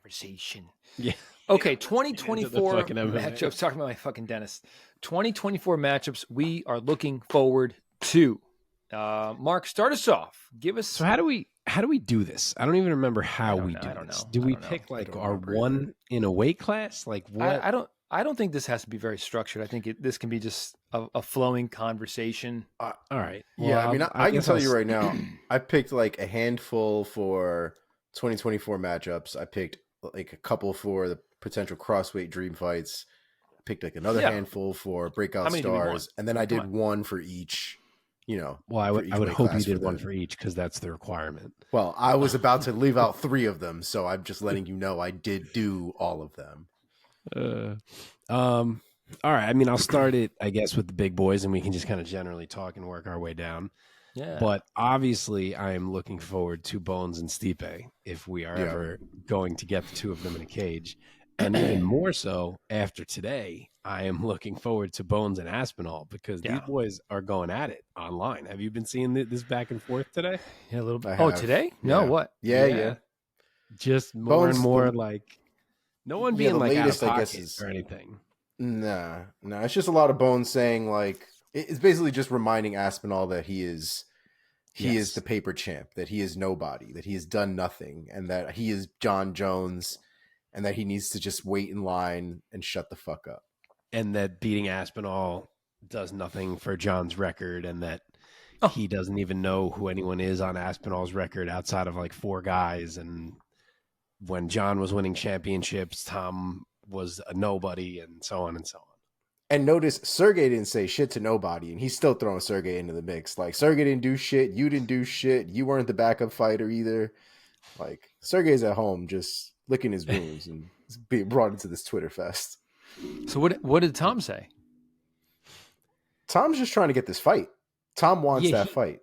conversation. Yeah. Okay, 2024 fucking MMA. matchups. Talking about my fucking dentist. 2024 matchups we are looking forward to. Mark, start us off. Give us. So how do we do this? I don't even remember how we do I don't this. know. Do I we don't know. pick like don't our remember one either. in a weight class? Like what? I don't think this has to be very structured. I think this can be just a flowing conversation. All right. Yeah, I mean, I can guess tell I'll you s- right now, I picked like a handful for 2024 matchups. I picked like a couple for the potential crossweight dream fights. I picked like another Yeah. handful for Breakout How many do we want? Stars, and then I did one for each. Well, I for each would weight hope you class did for one the- for each because that's the requirement. Well, I was about to leave out 3 of them, so I'm just letting you know I did do all of them. All right. I mean, I'll start it, I guess, with the big boys, and we can just kind of generally talk and work our way down. Yeah. But obviously, I am looking forward to Bones and Stipe if we are ever going to get the two of them in a cage. And even more so after today, I am looking forward to Bones and Aspinall because these boys are going at it online. Have you been seeing this back and forth today? Yeah, a little bit. I Oh, have. today? No, Yeah. what? Yeah. Just more Bones, and more like no one being the like latest, out of I pocket guess, is or anything. Nah. It's just a lot of Bones saying like it's basically just reminding Aspinall that he is the paper champ, that he is nobody, that he has done nothing, and that he is John Jones, and that he needs to just wait in line and shut the fuck up. And that beating Aspinall does nothing for John's record, and that he doesn't even know who anyone is on Aspinall's record outside of like 4 guys. And when John was winning championships, Tom was a nobody, and so on and so on. And notice Sergey didn't say shit to nobody, and he's still throwing Sergey into the mix. Like, Sergey didn't do shit. You didn't do shit. You weren't the backup fighter either. Like, Sergey's at home just licking his wounds and being brought into this Twitter fest. So what did Tom say? Tom's just trying to get this fight. Tom wants that fight.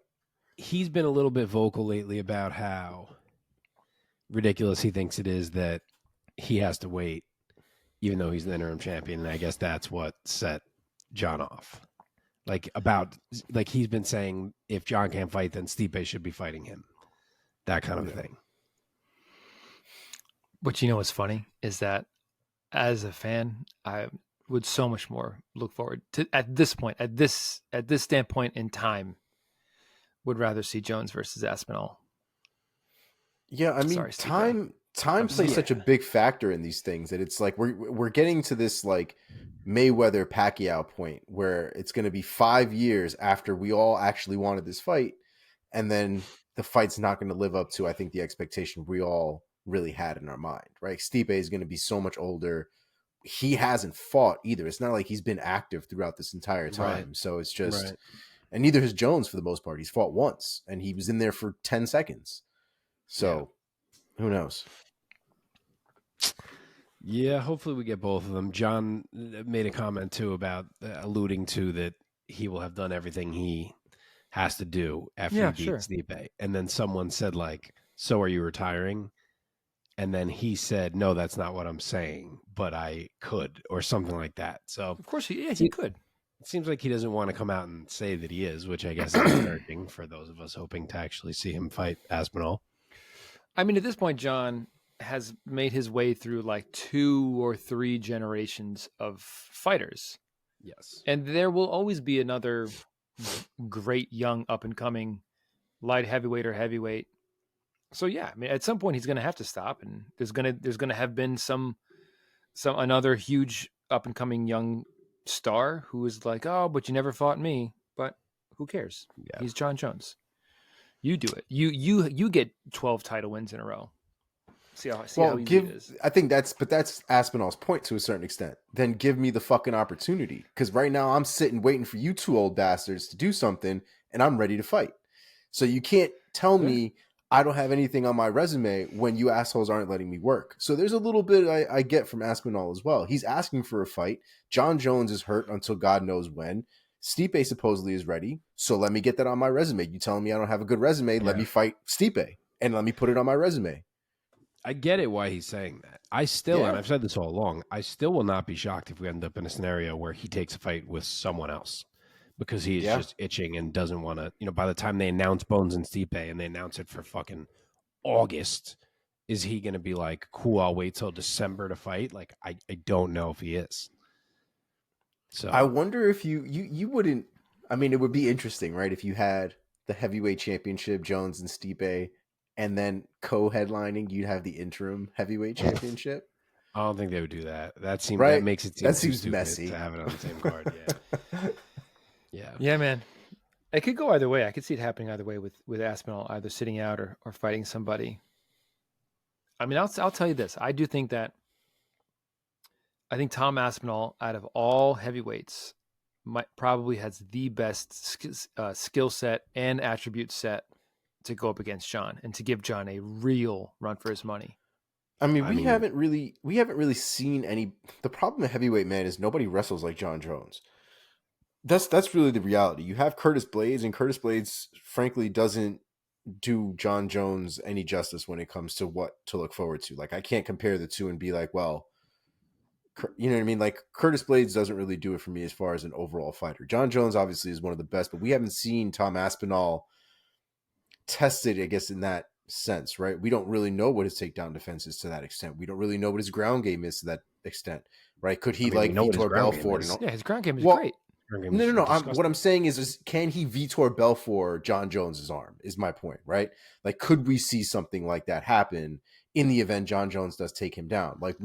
He's been a little bit vocal lately about how ridiculous he thinks it is that he has to wait, even though he's the interim champion. And I guess that's what set John off. Like he's been saying, if John can't fight, then Stipe should be fighting him. That kind of a thing. But you know what's funny is that as a fan, I would so much more look forward to at this standpoint in time, would rather see Jones versus Aspinall. Yeah, I mean, Sorry, time plays such a big factor in these things that it's like we're getting to this like Mayweather Pacquiao point where it's going to be 5 years after we all actually wanted this fight, and then the fight's not going to live up to, I think, the expectation we all really had in our mind, right? Stipe is going to be so much older. He hasn't fought either. It's not like he's been active throughout this entire time. Right. So it's just, and neither has Jones for the most part. He's fought once and he was in there for 10 seconds. So who knows? Yeah, hopefully we get both of them. John made a comment too about alluding to that he will have done everything he has to do after he beats Stipe. And then someone said like, so are you retiring? And then he said, no, that's not what I'm saying, but I could, or something like that. So of course he could. It seems like he doesn't want to come out and say that he is, which I guess is encouraging for those of us hoping to actually see him fight Aspinall. I mean, at this point, John has made his way through like 2 or 3 generations of fighters. Yes. And there will always be another great young up and coming light heavyweight or heavyweight. So yeah, I mean, at some point he's going to have to stop, and there's going to have been some another huge up and coming young star who is like, oh, but you never fought me. But who cares? Yeah. He's John Jones. You do it. You get 12 title wins in a row. See how easy it is. I think that's Aspinall's point to a certain extent. Then give me the fucking opportunity, because right now I'm sitting waiting for you 2 old bastards to do something, and I'm ready to fight. So you can't tell me I don't have anything on my resume when you assholes aren't letting me work. So there's a little bit I get from Aspinall as well. He's asking for a fight. John Jones is hurt until God knows when. Stipe supposedly is ready. So let me get that on my resume. You telling me I don't have a good resume? Let me fight Stipe and let me put it on my resume. I get it why he's saying that. I still, and I've said this all along, I still will not be shocked if we end up in a scenario where he takes a fight with someone else. Because he's just itching and doesn't want to, by the time they announce Bones and Stipe and they announce it for fucking August, is he going to be like, cool, I'll wait till December to fight? Like, I don't know if he is. So I wonder if you wouldn't. I mean, it would be interesting, right? If you had the heavyweight championship, Jones and Stipe, and then co-headlining, you'd have the interim heavyweight championship, I don't think they would do that. That right? makes it seem That too seems stupid messy to have it on the same card. Yeah. Yeah. Yeah, man. It could go either way. I could see it happening either way with Aspinall either sitting out or fighting somebody. I mean, I'll tell you this. I do think that I think Tom Aspinall, out of all heavyweights, probably has the best skill set and attribute set to go up against John and to give John a real run for his money. I mean, we haven't really seen any. The problem at heavyweight, man, is nobody wrestles like John Jones. That's really the reality. You have Curtis Blades, and Curtis Blades, frankly, doesn't do John Jones any justice when it comes to what to look forward to. Like, I can't compare the two and be like, well, you know what I mean? Like, Curtis Blades doesn't really do it for me as far as an overall fighter. John Jones obviously is one of the best, but we haven't seen Tom Aspinall tested, I guess, in that sense, right? We don't really know what his takedown defense is to that extent. We don't really know what his ground game is to that extent, right? Could he like Vitor Belfort? Yeah, his ground game is great. No. What I'm saying is can he Vitor Belfort John Jones's arm? Is my point, right? Like, could we see something like that happen in the event John Jones does take him down? Like,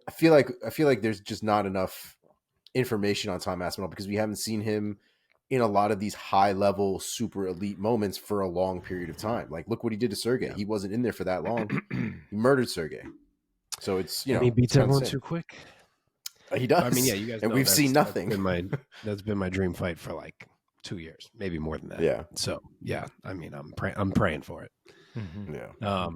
I feel like there's just not enough information on Tom Aspinall because we haven't seen him in a lot of these high level, super elite moments for a long period of time. Like, look what he did to Sergey. Yeah. He wasn't in there for that long. He murdered Sergey. So it's, he beats everyone too quick. He does. I mean, yeah, you guys and know we've seen nothing. That's been my dream fight for like 2 years, maybe more than that. Yeah. So yeah, I mean, I'm praying for it. Mm-hmm. Yeah.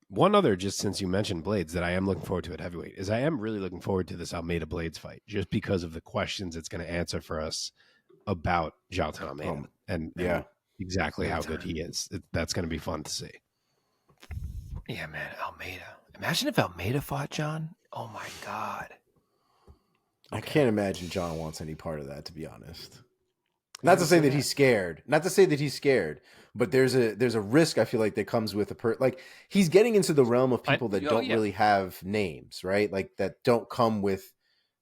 One other, just since you mentioned Blades, that I am looking forward to at heavyweight is I am really looking forward to this Almeida Blades fight, just because of the questions it's going to answer for us about Jailton Almeida and exactly how good he is. That's going to be fun to see. Yeah, man, Almeida. Imagine if Almeida fought John. Oh my God. Okay. I can't imagine John wants any part of that, to be honest. Not to say that he's scared. Not to say that he's scared, but there's a risk I feel like that comes with like he's getting into the realm of people that don't really have names, right? Like that don't come with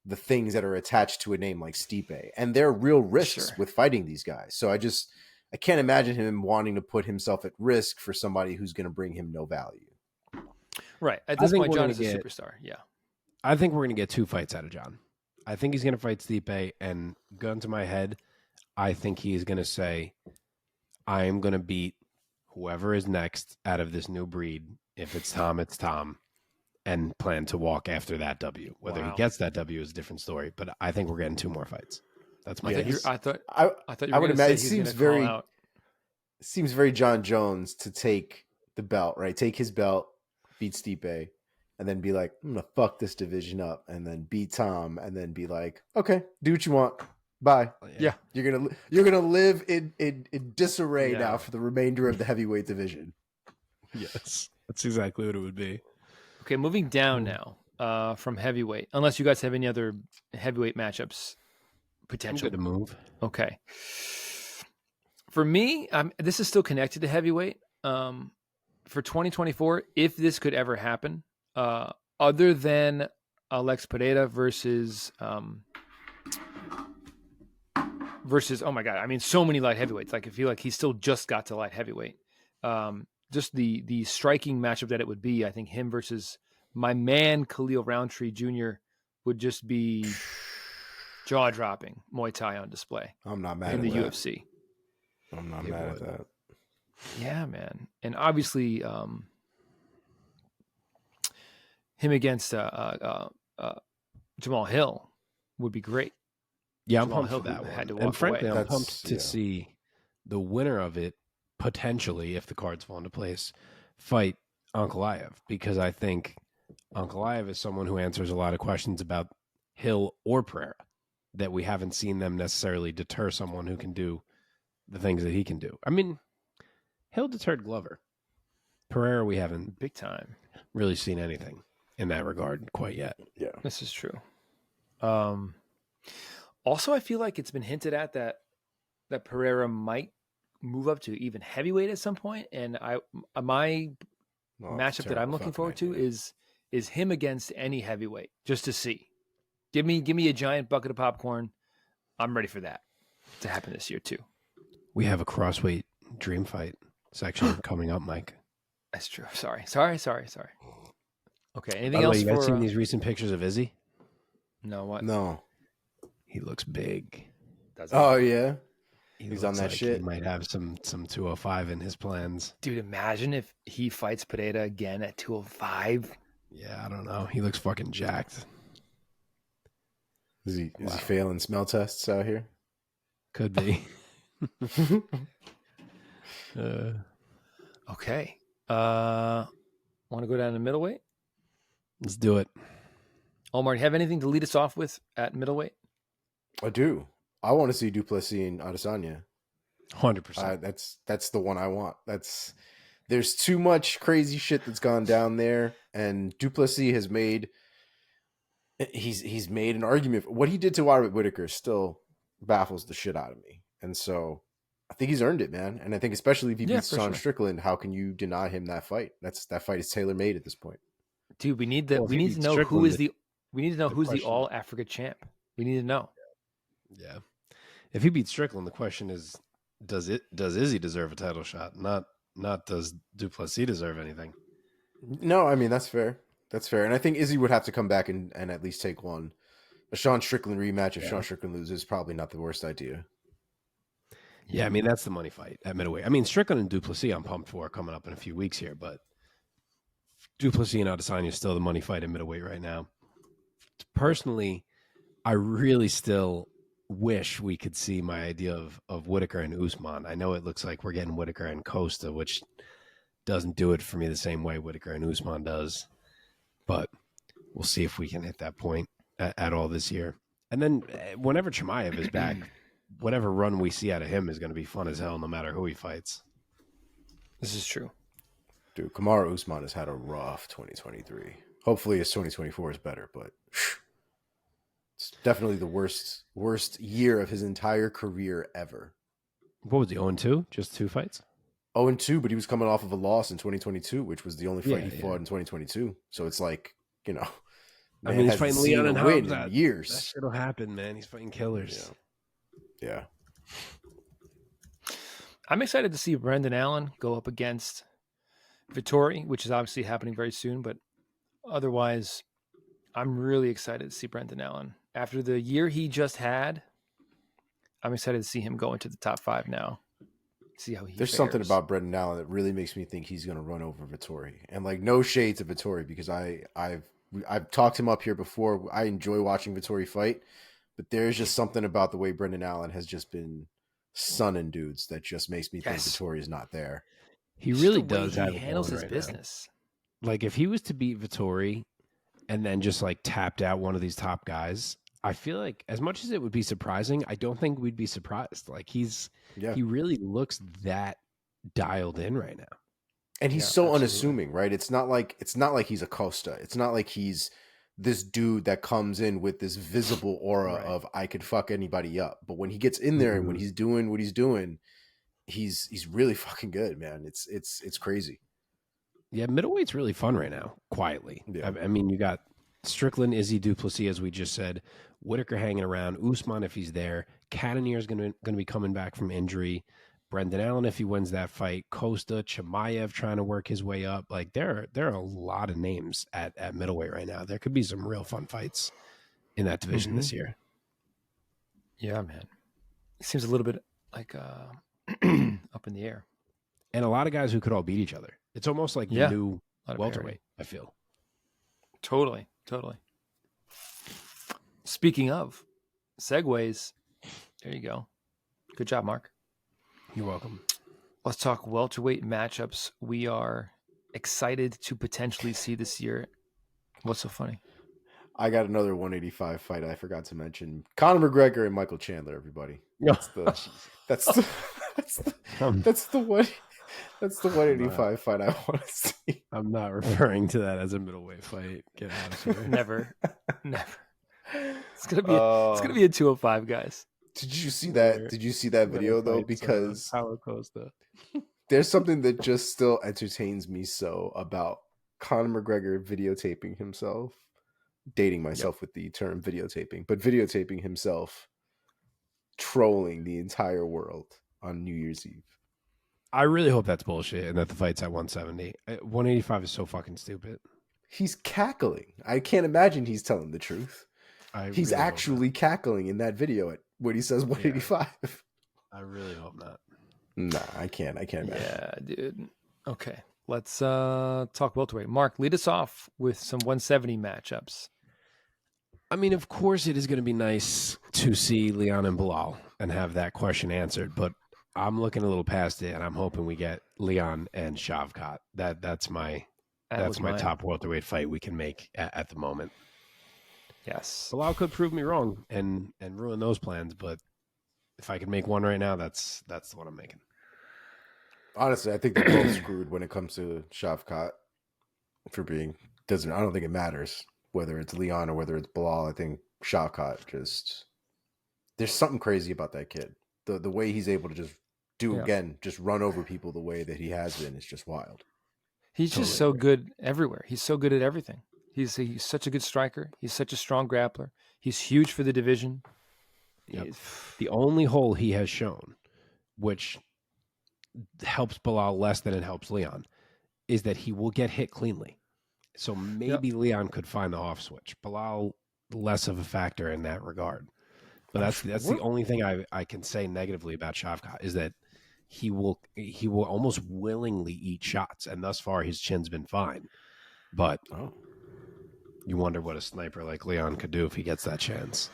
the things that are attached to a name like Stipe, and there are real risks with fighting these guys. So I can't imagine him wanting to put himself at risk for somebody who's going to bring him no value. Right. At this point, John is a superstar. Yeah. I think we're going to get 2 fights out of John. I think he's going to fight Stipe, and gun to my head, I think he's going to say, I am going to beat whoever is next out of this new breed. If it's Tom, it's Tom, and plan to walk after that W. Whether he gets that W is a different story, but I think we're getting 2 more fights. That's my guess. I thought you were would imagine it seems very John Jones to take the belt, right? Take his belt, beat Stipe, and then be like, I'm gonna fuck this division up, and then beat Tom, and then be like, okay, do what you want. Bye. Yeah. You're gonna live in disarray now for the remainder of the heavyweight division. Yes. That's exactly what it would be. Okay, moving down now from heavyweight. Unless you guys have any other heavyweight matchups potential. I'm good to move. Okay. For me, this is still connected to heavyweight. For 2024, if this could ever happen, other than Alex Pereira versus oh my God, I mean, so many light heavyweights. Like, I feel like he still just got to light heavyweight. Just the striking matchup that it would be, I think him versus my man Khalil Roundtree Jr. would just be jaw-dropping Muay Thai on display. I'm not mad in at the that. UFC. I'm not mad at that. Yeah, man. And obviously, him against Jamal Hill would be great. Yeah, I'm pumped for that one. Had to walk and frankly, away. I'm pumped to see the winner of it, potentially, if the cards fall into place, fight Ankalaev, because I think Ankalaev is someone who answers a lot of questions about Hill or Pereira that we haven't seen them necessarily deter someone who can do the things that he can do. I mean, Hill deterred Glover. Pereira, we haven't big time really seen anything in that regard quite yet. Yeah, this is true. Also, I feel like it's been hinted at that Pereira might move up to even heavyweight at some point, and my matchup that I'm looking forward to is him against any heavyweight, just to see. Give me a giant bucket of popcorn. I'm ready for that to happen this year too. We have a crossweight dream fight section coming up, Mike. That's true. Sorry. Okay. Anything By the else? way, you guys seen these recent pictures of Izzy? No. What? No. He looks big. Oh yeah. He's on that shit. He might have some 205 in his plans. Dude, imagine if he fights Pereira again at 205. Yeah, I don't know. He looks fucking jacked. Is he failing smell tests out here? Could be. Okay. Want to go down to middleweight? Let's do it. Omar, do you have anything to lead us off with at middleweight? I do. I want to see Duplessis and Adesanya. 100%. That's the one I want. There's too much crazy shit that's gone down there, and Duplessis has made an argument. What he did to Robert Whittaker still baffles the shit out of me, and so I think he's earned it, man. And I think especially if he beats Sean Strickland, how can you deny him that fight? That fight is tailor made at this point. Dude, we need to know who's the All Africa champ. We need to know. Yeah. If he beats Strickland, the question is, does Izzy deserve a title shot? Not does Duplessis deserve anything? No, I mean that's fair. That's fair. And I think Izzy would have to come back and at least take one. A Sean Strickland rematch if Sean Strickland loses is probably not the worst idea. Yeah, I mean that's the money fight at middleweight. I mean Strickland and Duplessis I'm pumped for coming up in a few weeks here, but Duplessis and Adesanya is still the money fight at middleweight right now. Personally, I really still wish we could see my idea of Whittaker and Usman. I know it looks like we're getting Whittaker and Costa, which doesn't do it for me the same way Whittaker and Usman does. But we'll see if we can hit that point at all this year. And then whenever Chimaev is back, whatever run we see out of him is going to be fun as hell no matter who he fights. This is true. Dude, Kamaru Usman has had a rough 2023. Hopefully his 2024 is better, but it's definitely the worst year of his entire career ever. What was he, 0-2? Just 2 fights? 0-2, but he was coming off of a loss in 2022, which was the only fight he fought in 2022. So it's like, I mean, he's fighting Leon and Hobbs in years. That shit'll happen, man. He's fighting killers. Yeah. I'm excited to see Brendan Allen go up against Vettori, which is obviously happening very soon, but otherwise, I'm really excited to see Brendan Allen. After the year he just had, I'm excited to see him go into the top 5 now. See how he There's fares. something about Brendan Allen that really makes me think he's going to run over Vettori. And like no shade to Vettori because I've talked him up here before. I enjoy watching Vettori fight, but there's just something about the way Brendan Allen has just been sunning dudes that just makes me think Vettori is not there. He really does have handles his business. Like if he was to beat Vettori and then just like tapped out one of these top guys, I feel like as much as it would be surprising, I don't think we'd be surprised. Like he really looks that dialed in right now. And he's so unassuming, right? It's not like he's a Costa. It's not like he's this dude that comes in with this visible aura of I could fuck anybody up. But when he gets in there and when he's doing what he's doing, he's really fucking good, man. It's crazy. Yeah, middleweight's really fun right now, quietly. Yeah. I mean, you got Strickland, Izzy, Duplessis, as we just said, Whittaker hanging around, Usman if he's there, Cannonier is going to be coming back from injury, Brendan Allen if he wins that fight, Costa, Chimaev trying to work his way up. Like there are a lot of names at middleweight right now. There could be some real fun fights in that division this year. Yeah, man. It seems a little bit like up in the air. And a lot of guys who could all beat each other. It's almost like the new welterweight, I feel. Totally. Speaking of segues, there you go. Good job, Mark. You're welcome. Let's talk welterweight matchups we are excited to potentially see this year. What's so funny? I got another 185 fight I forgot to mention. Conor McGregor and Michael Chandler, everybody. That's the 185 fight I want to see. I'm not referring to that as a middleweight fight. Get out of here. Never. It's gonna be a 205, guys. Did you see that? Did you see that video though? Because Paulo Costa. There's something that just still entertains me so about Conor McGregor videotaping himself, dating myself with the term videotaping, but videotaping himself trolling the entire world on New Year's Eve. I really hope that's bullshit and that the fight's at 170. 185 is so fucking stupid. He's cackling. I can't imagine he's telling the truth. He's really actually cackling in that video when he says 185. Yeah. I really hope not. Nah, I can't imagine. Yeah, dude. Okay, let's talk welterweight. Mark, lead us off with some 170 matchups. I mean, of course, it is going to be nice to see Leon and Bilal and have that question answered, but I'm looking a little past it, and I'm hoping we get Leon and Shavkat. That's my top welterweight fight we can make at the moment. Yes, Bilal could prove me wrong and ruin those plans, but if I could make one right now, that's the one I'm making. Honestly, I think they're both screwed when it comes to Shavkat. I don't think it matters whether it's Leon or whether it's Bilal. I think Shavkat there's something crazy about that kid. The way he's able to just run over people the way that he has been is just wild. He's just so good everywhere. He's so good at everything. He's such a good striker. He's such a strong grappler. He's huge for the division. Yep. The only hole he has shown, which helps Bilal less than it helps Leon, is that he will get hit cleanly. So maybe Leon could find the off switch. Bilal less of a factor in that regard. But that's the only thing I can say negatively about Shavkat is that he will almost willingly eat shots, and thus far his chin's been fine. But you wonder what a sniper like Leon could do if he gets that chance.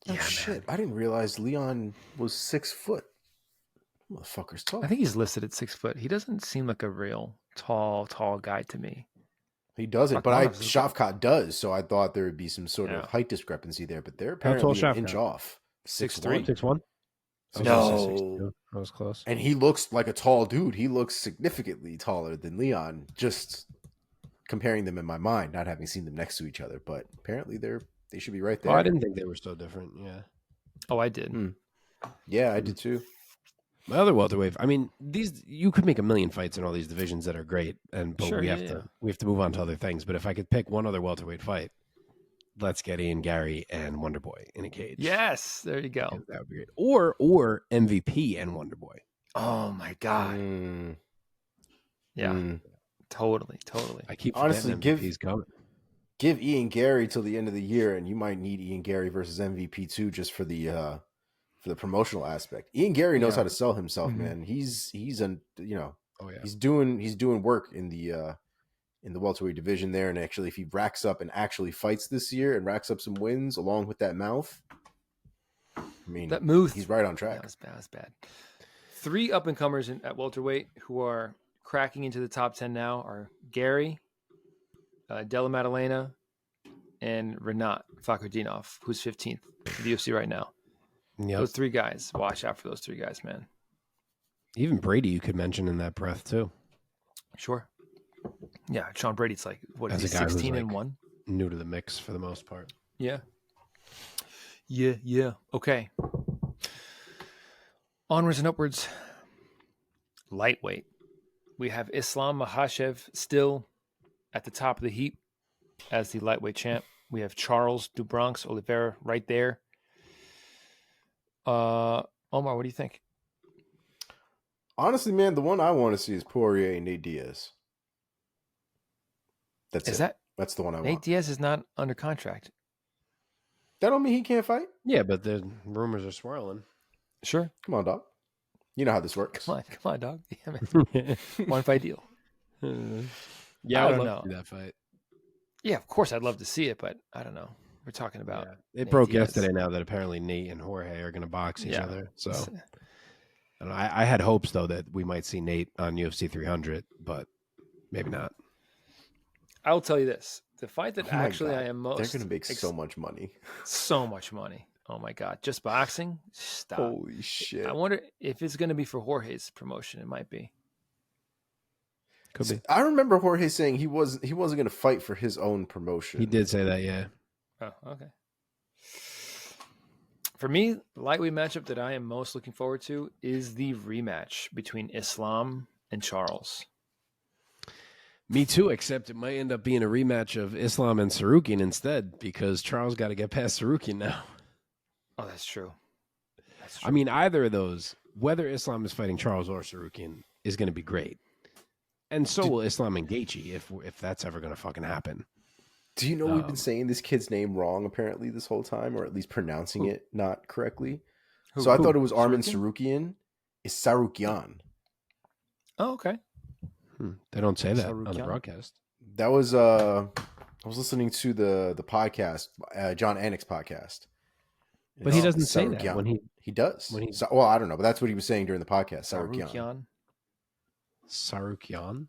Oh shit! I didn't realize Leon was 6 foot. Motherfucker's tall. I think he's listed at 6 foot. He doesn't seem like a real tall guy to me. He doesn't, but Shavkat does, so I thought there would be some sort of height discrepancy there, but they're apparently an inch off. 6'3". 6'1"? No. I was close. And he looks like a tall dude. He looks significantly taller than Leon, just comparing them in my mind, not having seen them next to each other, but apparently they should be right there. Oh, I didn't think they were so different, yeah. Oh, I did. Yeah, I did too. My other welterweight, I mean, you could make a million fights in all these divisions that are great, but we have to move on to other things. But if I could pick one other welterweight fight, let's get Ian Gary and Wonderboy in a cage. Yes, there you go. That would be great. Or MVP and Wonderboy. Oh my god. Yeah. Totally. I keep honestly MVP's coming. Give Ian Gary till the end of the year, and you might need Ian Gary versus MVP too, just for the promotional aspect. Ian Gary knows how to sell himself, man. He's doing work in the welterweight division there, and actually, if he racks up and actually fights this year and racks up some wins along with that mouth, I mean, that move, he's right on track. That was bad. 3 up and comers at welterweight who are cracking into the top 10 now are Gary, Della Maddalena, and Renat Fakhretdinov, who's 15th in the UFC right now. Yep. Those 3 guys. Watch out for those 3 guys, man. Even Brady, you could mention in that breath too. Sure. Yeah, Sean Brady's like, what is he, 16-1? New to the mix for the most part. Yeah. Okay. Onwards and upwards. Lightweight. We have Islam Makhachev still at the top of the heap as the lightweight champ. We have Charles do Bronx Oliveira right there. Omar, what do you think? Honestly, man, the one I want to see is Poirier and Nate Diaz. That's the one I want. Nate Diaz is not under contract. That don't mean he can't fight. Yeah, but the rumors are swirling. Sure. Come on, dog. You know how this works. Come on, dog. One fight deal. Yeah, I would love to see that fight. Yeah, of course, I'd love to see it, but I don't know. We're talking about. Yeah. It broke yesterday now that apparently Nate and Jorge are going to box each other. So I had hopes though that we might see Nate on UFC 300, but maybe not. I will tell you this: the fight that I am most. They're going to make so much money. So much money. Oh my god! Just boxing? Stop! Holy shit! I wonder if it's going to be for Jorge's promotion. It might be. Could be. I remember Jorge saying he wasn't going to fight for his own promotion. He did say that, yeah. Oh, okay. For me, the lightweight matchup that I am most looking forward to is the rematch between Islam and Charles. Me too, except it might end up being a rematch of Islam and Sarukian instead, because Charles got to get past Sarukian now. Oh, that's true. That's true. I mean, either of those, whether Islam is fighting Charles or Sarukian, is going to be great. And so will Islam and Gaethje, if that's ever going to fucking happen. Do you know we've been saying this kid's name wrong apparently this whole time, or at least pronouncing it not correctly? So I thought it was Arman Sarukian. It's Sarukian. Oh, okay. They don't say that on the broadcast. That was I was listening to the podcast, John Anik's podcast. But he doesn't say that when he does. Well, I don't know, but that's what he was saying during the podcast. Sarukian.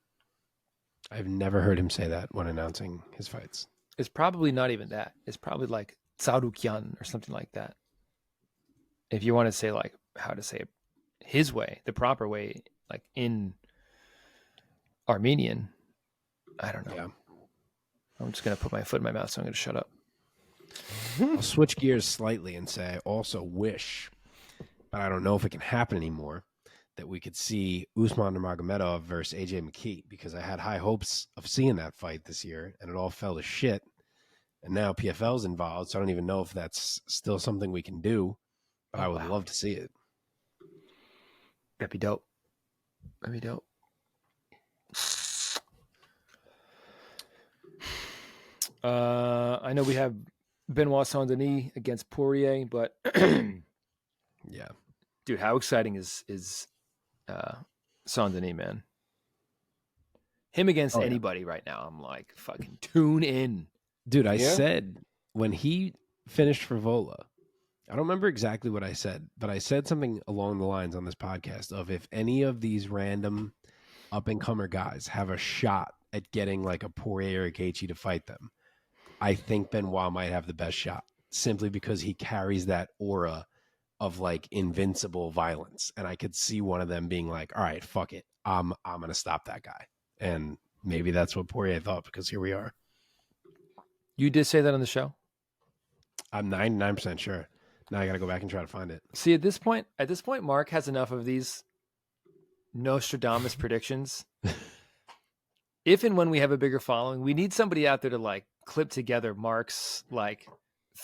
I've never heard him say that when announcing his fights. It's probably not even that. It's probably like Sarukian or something like that. If you want to say like how to say it his way, the proper way, like in Armenian, I don't know. Yeah. I'm just going to put my foot in my mouth, so I'm going to shut up. I'll switch gears slightly and say I also wish, but I don't know if it can happen anymore, that we could see Usman Nurmagomedov versus AJ McKee, because I had high hopes of seeing that fight this year, and it all fell to shit. And now PFL's involved, so I don't even know if that's still something we can do, but I would love to see it. That'd be dope. That'd be dope. I know we have Benoit Saint-Denis against Poirier, but yeah, dude, how exciting is Saint-Denis, man? Him against anybody right now, I'm like, fucking tune in. Dude, I said when he finished for Vola, I don't remember exactly what I said, but I said something along the lines on this podcast of if any of these random up-and-comer guys have a shot at getting like a Poirier or Gaethje to fight them, I think Benoit might have the best shot, simply because he carries that aura of like invincible violence. And I could see one of them being like, all right, fuck it. I'm going to stop that guy. And maybe that's what Poirier thought, because here we are. You did say that on the show? I'm 99% sure. Now I got to go back and try to find it. See, at this point, Mark has enough of these Nostradamus predictions. If and when we have a bigger following, we need somebody out there to like clip together Mark's like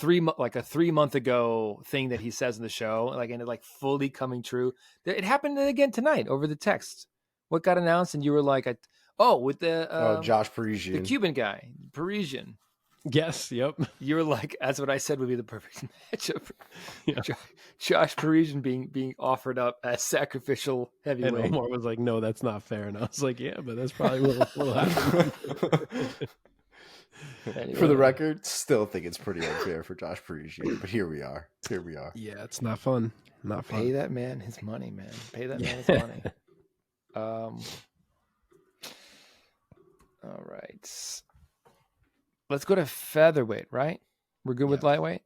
a 3 month ago thing that he says in the show, like, and it like fully coming true. It happened again tonight over the text. What got announced, and you were like, with the Josh Parisian, the Cuban guy, Parisian. Yes, yep. You were like, that's what I said would be the perfect matchup. Yeah. Josh Parisian being offered up as sacrificial heavyweight. And Omar was like, no, that's not fair. And I was like, yeah, but that's probably what'll happen. Anyway. For the record, still think it's pretty unfair for Josh Parisian, but here we are. Yeah, it's not fun. Not fun. Pay that man his money, man. Pay that man his money. All right. Let's go to featherweight, right? We're good with lightweight?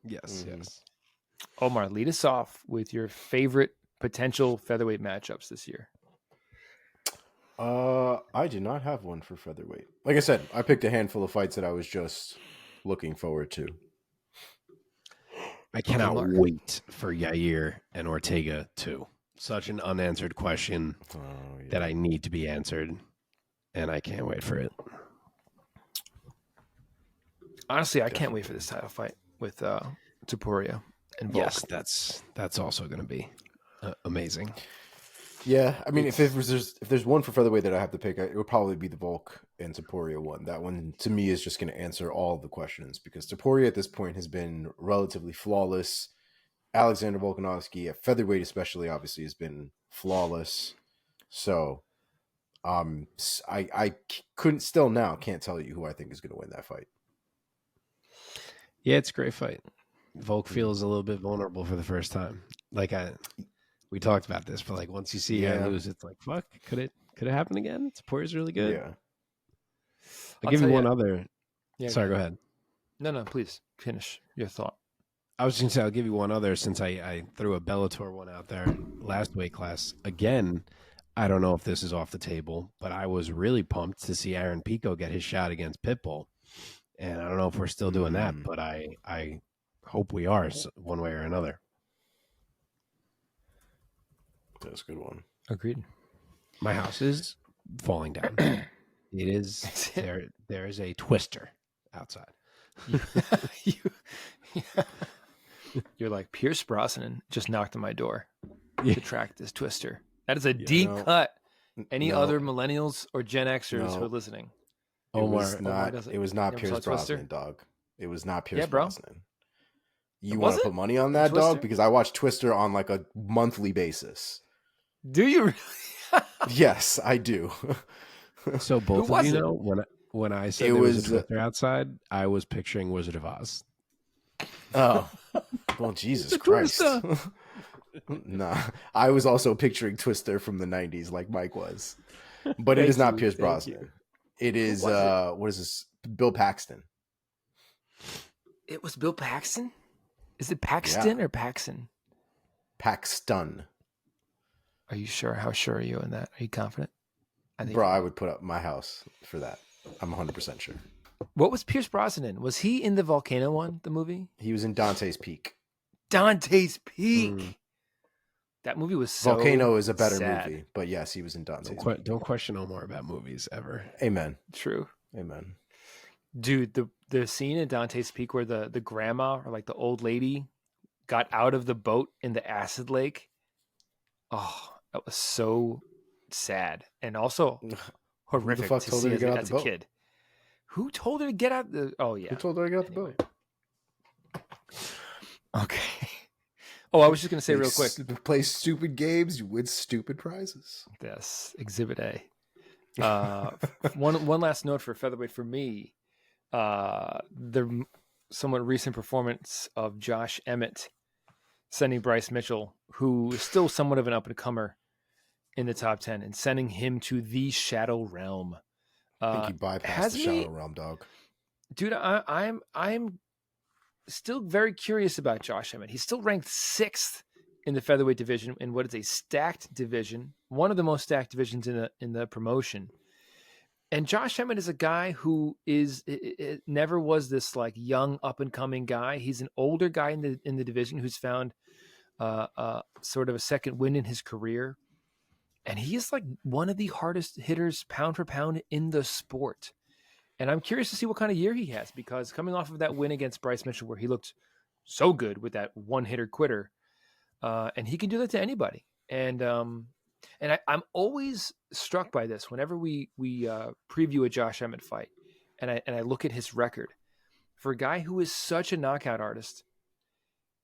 Yes, yes. Omar, lead us off with your favorite potential featherweight matchups this year. I do not have one for featherweight. Like I said, I picked a handful of fights that I was just looking forward to. I cannot wait for Yair and Ortega too. Such an unanswered question that I need to be answered, and I can't wait for it. Honestly, I can't wait for this title fight with Topuria and Volk. Yes, that's also going to be amazing. Yeah, I mean, if there's one for featherweight that I have to pick, it would probably be the Volk and Topuria one. That one, to me, is just going to answer all of the questions, because Topuria at this point has been relatively flawless. Alexander Volkanovski at featherweight especially, obviously, has been flawless. So I can't tell you who I think is going to win that fight. Yeah, it's a great fight. Volk feels a little bit vulnerable for the first time. Like we talked about this, but like once you see him lose, it's like, fuck, could it happen again? Topuria's really good. Yeah. I'll give you one other. Yeah, sorry, go ahead. No, please finish your thought. I was going to say, I'll give you one other, since I threw a Bellator one out there last weight class. Again, I don't know if this is off the table, but I was really pumped to see Aaron Pico get his shot against Pitbull. And I don't know if we're still doing that, but I hope we are one way or another. That's a good one. Agreed. My house is falling down. It is there is a twister outside. You're like, Pierce Brosnan just knocked on my door Yeah. to track this twister. That is a deep cut. Any other millennials or Gen Xers who are listening? It was Omar not. It was not never Pierce saw Twister? Brosnan, dog. It was not Pierce bro. Brosnan. You It want to wasn't? put money on that, Twister? dog? Because I watch Twister on like a monthly basis. Do you really? Yes, I do. So both Who of was you it? know when I said It there was was, a twister outside, I was picturing Wizard of Oz. Oh, well, Jesus The Christ. Twister. Nah, I was also picturing Twister from the 90s like Mike was. But it is not Pierce Brosnan. It is, what is this? Bill Paxton. It was Bill Paxton? Is it Paxton or Paxson? Paxton. Are you sure? How sure are you in that? Are you confident? I would put up my house for that. I'm 100% sure. What was Pierce Brosnan in? Was he in the volcano one, the movie? He was in Dante's Peak. Dante's Peak. That movie was so Volcano is a better sad. movie, but yes, he was in Dante's Peak. Don't question Omar about movies ever. Amen. True. Amen. Dude, the scene in Dante's Peak where the grandma or like the old lady got out of the boat in the acid lake. Oh, that was so sad and also horrific fuck to told her see to get out as the a boat? kid. Who told her to get out the? Oh yeah. Who told her to get out the boat? Okay. Oh, I was just gonna say real quick. Play stupid games, you win stupid prizes. Yes, Exhibit A. One last note for featherweight for me. The somewhat recent performance of Josh Emmett sending Bryce Mitchell, who is still somewhat of an up-and-comer in the top 10, and sending him to the Shadow Realm. I think he bypassed the Shadow Realm, dog. Dude, I'm still very curious about Josh Emmett. He's still ranked 6th in the featherweight division in what is a stacked division, one of the most stacked divisions in the promotion. And Josh Emmett is a guy who it never was this like young up and coming guy. He's an older guy in the division who's found sort of a second wind in his career, and he is like one of the hardest hitters pound for pound in the sport. And I'm curious to see what kind of year he has, because coming off of that win against Bryce Mitchell, where he looked so good with that one hitter quitter, and he can do that to anybody. And I'm always struck by this whenever we preview a Josh Emmett fight, and I look at his record. For a guy who is such a knockout artist,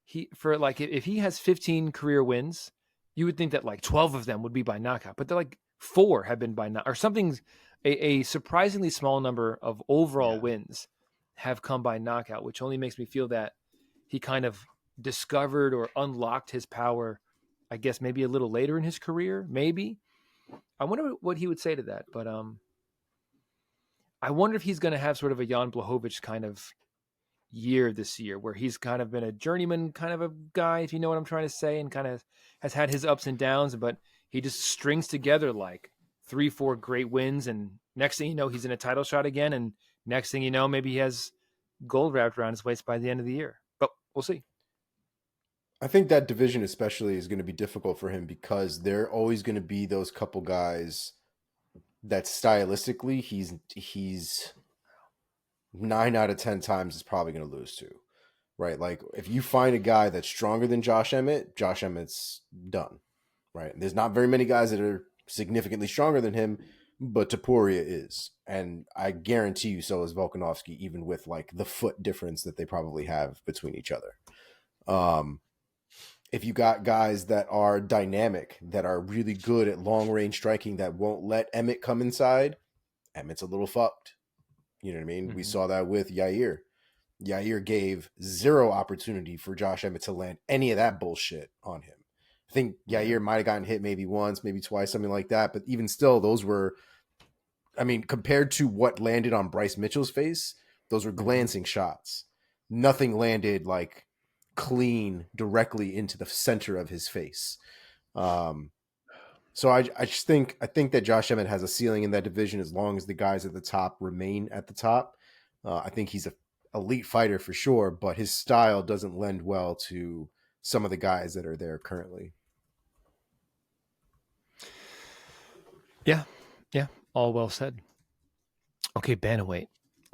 if he has 15 career wins, you would think that like 12 of them would be by knockout, but they're like 4 have been by knockout, or something. A surprisingly small number of overall wins have come by knockout, which only makes me feel that he kind of discovered or unlocked his power, I guess maybe a little later in his career, maybe. I wonder what he would say to that. But I wonder if he's going to have sort of a Jan Blachowicz kind of year this year, where he's kind of been a journeyman kind of a guy, if you know what I'm trying to say, and kind of has had his ups and downs, but he just strings together like 3-4 great wins, and next thing you know, he's in a title shot again, and next thing you know, maybe he has gold wrapped around his waist by the end of the year. But we'll see. I think that division especially is going to be difficult for him, because there are always going to be those couple guys that stylistically he's 9 out of 10 times is probably going to lose to, right? Like if you find a guy that's stronger than Josh Emmett's done, right? There's not very many guys that are significantly stronger than him, but Topuria is, and I guarantee you so is Volkanovski, even with like the foot difference that they probably have between each other. If you got guys that are dynamic, that are really good at long range striking, that won't let Emmett come inside, Emmett's a little fucked. You know what I mean? Mm-hmm. We saw that with Yair. Yair gave 0 opportunity for Josh Emmett to land any of that bullshit on him. I think Yair might have gotten hit maybe once, maybe twice, something like that. But even still, those were, I mean, compared to what landed on Bryce Mitchell's face, those were glancing shots. Nothing landed like clean directly into the center of his face. So I think that Josh Emmett has a ceiling in that division as long as the guys at the top remain at the top. I think he's elite fighter for sure, but his style doesn't lend well to some of the guys that are there currently. Yeah. Yeah. All well said. Okay, bantamweight.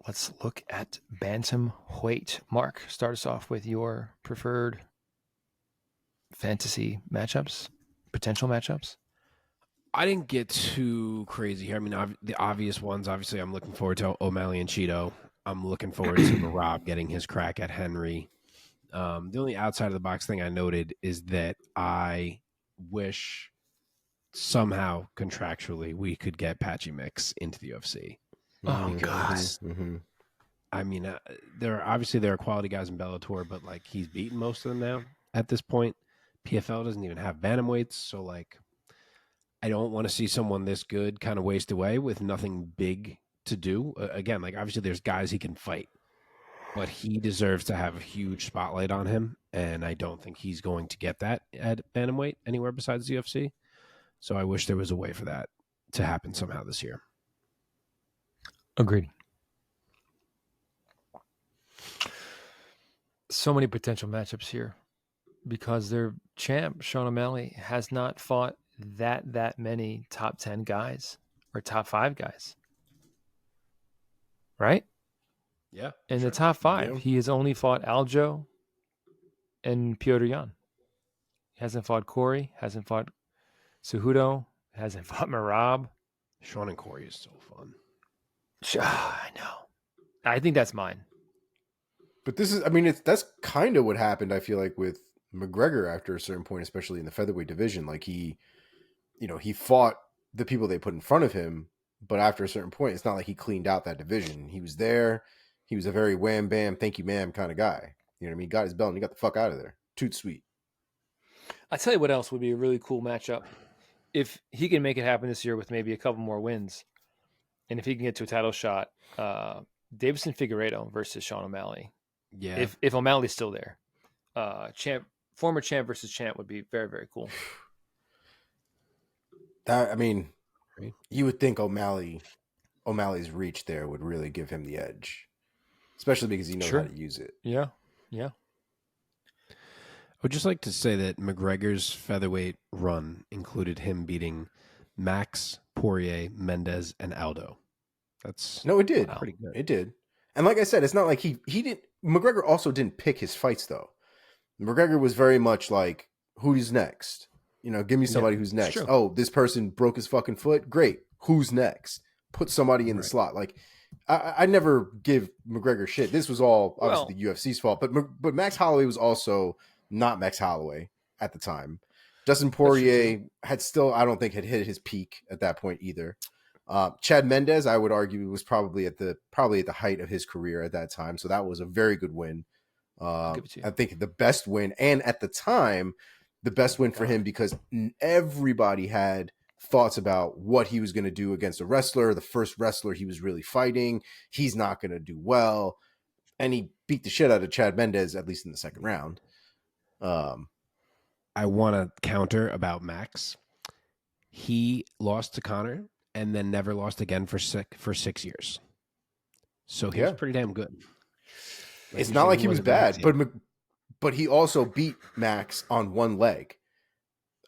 Let's look at bantamweight. Mark, start us off with your preferred fantasy matchups, potential matchups. I didn't get too crazy here. I mean, the obvious ones, obviously, I'm looking forward to O'Malley and Cheeto. I'm looking forward to Marab getting his crack at Henry. The only outside of the box thing I noted is that I wish somehow contractually we could get Patchy Mix into the UFC. Oh, Because, Mm-hmm. I mean, there are quality guys in Bellator, but like he's beaten most of them now at this point. PFL doesn't even have bantamweights, so like I don't want to see someone this good kind of waste away with nothing big to do. Again, like obviously there's guys he can fight, but he deserves to have a huge spotlight on him, and I don't think he's going to get that at bantamweight anywhere besides the UFC. So I wish there was a way for that to happen somehow this year. Agreed. So many potential matchups here because their champ, Sean O'Malley, has not fought that many top 10 guys or top 5 guys. Right? Yeah. In the top 5, Yeah. he has only fought Aljo and Piotr Jan. He hasn't fought Corey, hasn't fought Cejudo, hasn't fought Marab. Sean and Corey is so fun. I know. I think that's mine. But this is, I mean, that's kind of what happened, I feel like, with McGregor after a certain point, especially in the featherweight division. Like he fought the people they put in front of him, but after a certain point, it's not like he cleaned out that division. He was there. He was a very wham, bam, thank you, ma'am kind of guy. You know what I mean? He got his belt and he got the fuck out of there. Toot sweet. I tell you what else would be a really cool matchup. If he can make it happen this year with maybe a couple more wins, and if he can get to a title shot, Davison Figueiredo versus Sean O'Malley. Yeah. If O'Malley's still there, former champ versus champ would be very, very cool. That, I mean, you would think O'Malley's reach there would really give him the edge, especially because he knows how to use it. Yeah, yeah. I would just like to say that McGregor's featherweight run included him beating Max, Poirier, Mendez, and Aldo. It did. Wow. Pretty good. It did. And like I said, it's not like he didn't. McGregor also didn't pick his fights though. McGregor was very much like, who's next? You know, give me somebody who's next. Oh, this person broke his fucking foot. Great. Who's next? Put somebody in the slot. Like, I never give McGregor shit. This was all obviously the UFC's fault, but Max Holloway was also not Max Holloway at the time. Dustin Poirier had hit his peak at that point either. Chad Mendez, I would argue, was probably at the height of his career at that time. So that was a very good win. I think the best win, and at the time, the best win for him because everybody had thoughts about what he was going to do against a wrestler, the first wrestler he was really fighting. He's not going to do well. And he beat the shit out of Chad Mendez, at least in the second round. I want to counter about Max. He lost to Conor and then never lost again for 6 years. So he was pretty damn good. Like, it's not like he was bad, but he also beat Max on one leg.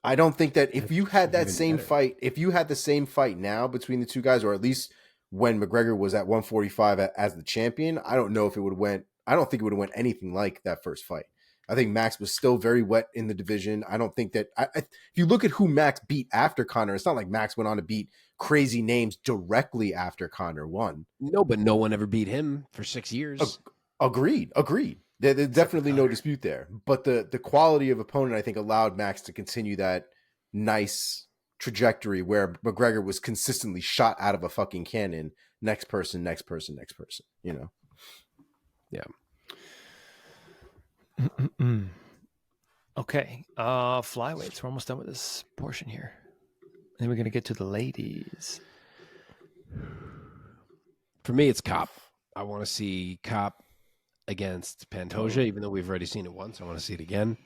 I don't think that if you had that same fight, if you had the same fight now between the two guys, or at least when McGregor was at 145 as the champion, I don't know if it would have went. I don't think it would have went anything like that first fight. I think Max was still very wet in the division. I don't think that if you look at who Max beat after Conor, it's not like Max went on to beat crazy names directly after Conor won. No, but no one ever beat him for 6 years. Agreed. There's definitely no dispute there. But the quality of opponent, I think, allowed Max to continue that nice trajectory where McGregor was consistently shot out of a fucking cannon. Next person, you know? Yeah. Okay. Flyweights. We're almost done with this portion here. And then we're going to get to the ladies. For me, it's Cop. I want to see Cop against Pantoja, even though we've already seen it once. I want to see it again.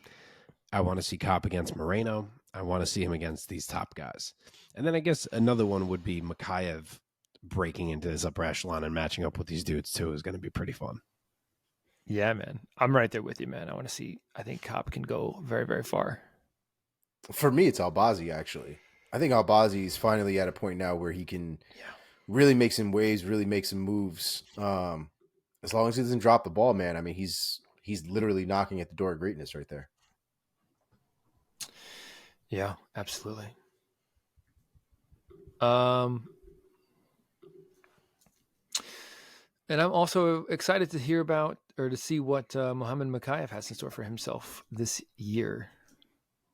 I want to see Cop against Moreno. I want to see him against these top guys. And then I guess another one would be Makayev breaking into this upper echelon and matching up with these dudes too is going to be pretty fun. Yeah, man. I'm right there with you, man. I think Cobb can go very, very far. For me, it's Albazi, actually. I think Albazi is finally at a point now where he can really make some waves, really make some moves. As long as he doesn't drop the ball, man. I mean, he's literally knocking at the door of greatness right there. Yeah, absolutely. And I'm also excited to hear about or to see what Muhammad Makayev has in store for himself this year.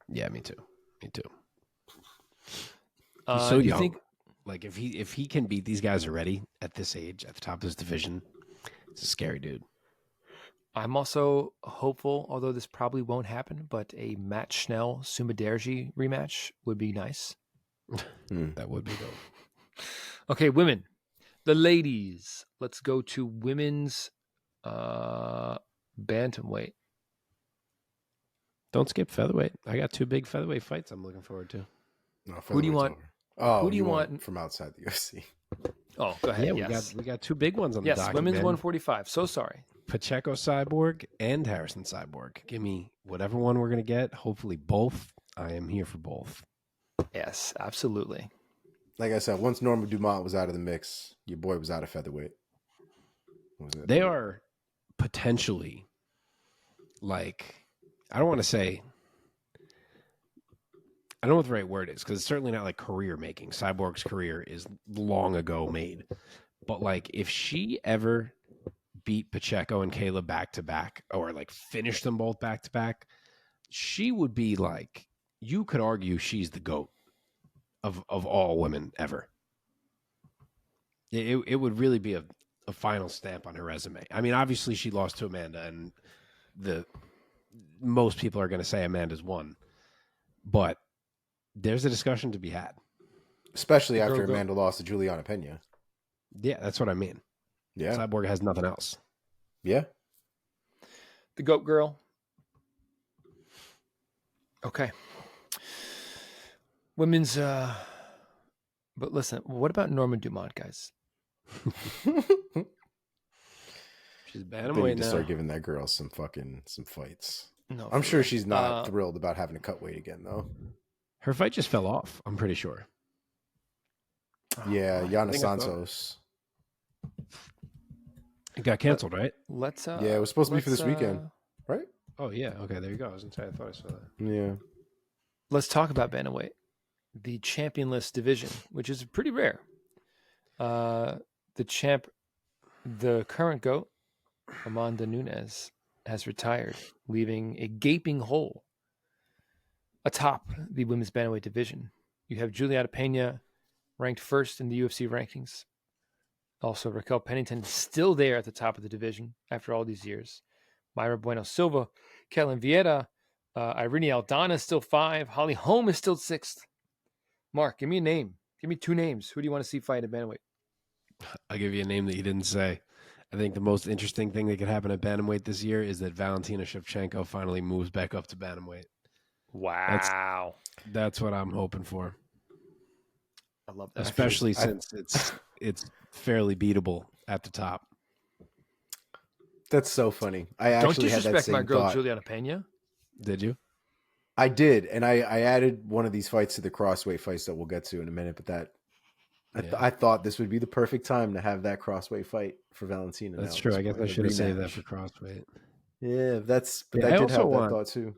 Yeah, me too. Me too. He's so young. Like if he can beat these guys already at this age, at the top of his division, it's a scary dude. I'm also hopeful, although this probably won't happen, but a Matt Schnell Sumaderji rematch would be nice. That would be dope. Okay, women. The ladies. Let's go to women's bantamweight. Don't skip featherweight. I got 2 big featherweight fights I'm looking forward to. No, who do you want? Over. Oh, who do you want from outside the UFC? Oh, go ahead. Yeah, we got 2 big ones on the docket. Yes, women's 145. So sorry. Pacheco Cyborg and Harrison Cyborg. Give me whatever one we're gonna get. Hopefully both. I am here for both. Yes, absolutely. Like I said, once Norma Dumont was out of the mix, your boy was out of featherweight. They are potentially like, I don't want to say, I don't know what the right word is, because it's certainly not like career making. Cyborg's career is long ago made. But like, if she ever beat Pacheco and Kayla back to back, or like finish them both back to back, she would be like, you could argue she's the GOAT of all women ever. It would really be a final stamp on her resume. I mean, obviously she lost to Amanda, and most people are going to say Amanda's won, but there's a discussion to be had, especially after Amanda lost to Juliana Pena. Yeah, that's what I mean. Yeah, Cyborg has nothing else. Yeah, the GOAT girl. Okay. Women's, but listen, what about Norma Dumont, guys? She's bantamweight now. They need to start giving that girl some fights. No, I'm sure she's not thrilled about having to cut weight again, though. Her fight just fell off, I'm pretty sure. Yeah, Yana Santos. It got canceled, right? Let's. Yeah, it was supposed to be for this weekend, right? Oh yeah. Okay, there you go. I was gonna say, I thought I saw that. Yeah. Let's talk about bantamweight, the championless division, which is pretty rare. The current GOAT, Amanda Nunes, has retired, leaving a gaping hole atop the women's bantamweight division. You have Juliana Pena ranked first in the UFC rankings. Also, Raquel Pennington still there at the top of the division after all these years. Mayra Bueno Silva, Kellen Vieira, Irene Aldana is still 5. Holly Holm is still 6th. Mark, give me a name. Give me 2 names. Who do you want to see fight at bantamweight? I'll give you a name that you didn't say. I think the most interesting thing that could happen at bantamweight this year is that Valentina Shevchenko finally moves back up to bantamweight. Wow. That's what I'm hoping for. I love that. Especially since it's fairly beatable at the top. That's so funny. I Don't actually had that disrespect same my girl thought. Juliana Pena. Did you? I did, and I added one of these fights to the crossweight fights that we'll get to in a minute. But I thought this would be the perfect time to have that crossweight fight for Valentina. That's true. I guess I should have saved that for crossweight. Yeah, I did have that thought too.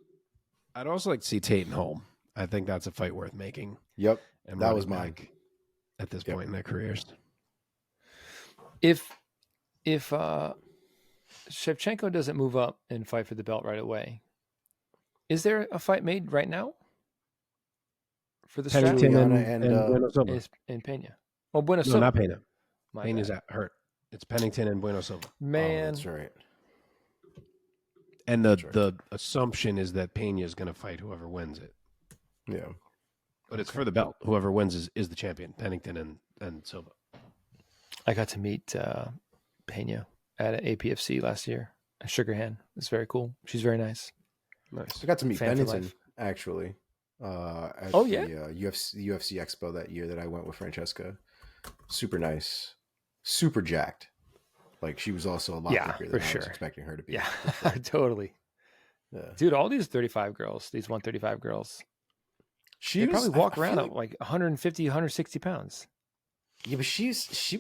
I'd also like to see Tate and Holm. I think that's a fight worth making. Yep, and that was mine at this point in their careers. If Shevchenko doesn't move up and fight for the belt right away, is there a fight made right now for the Pennington and Pena? Oh, Bueno Silva. No, not Pena. Pena's hurt. It's Pennington and Bueno Silva. Man, that's right. And the assumption is that Pena is going to fight whoever wins it. Yeah, but it's for the belt. Whoever wins is the champion. Pennington and Silva. I got to meet Pena at APFC last year. I shook her hand. It's very cool. She's very nice. Nice. I got to meet Pennington actually. At the UFC Expo that year that I went with Francesca. Super nice, super jacked. Like she was also a lot Yeah, bigger for than I was sure. expecting her to be. Yeah, for sure. totally. Yeah. Dude, all these 35 girls, these 135 girls, She they was probably walk I feel around at like 150, 160 pounds. yeah, but she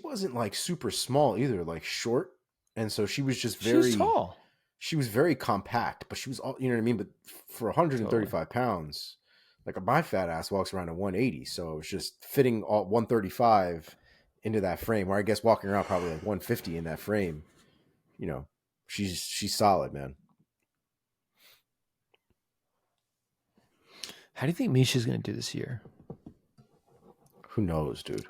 wasn't like super small either, like short. And so she was just She was very tall. she was very compact, but she was all, you know what I mean? But for 135 pounds, like my fat ass walks around at 180. So it was just fitting all 135 into that frame, or I guess walking around probably like 150 in that frame. You know, she's solid, man. How do you think Misha's going to do this year? Who knows, dude?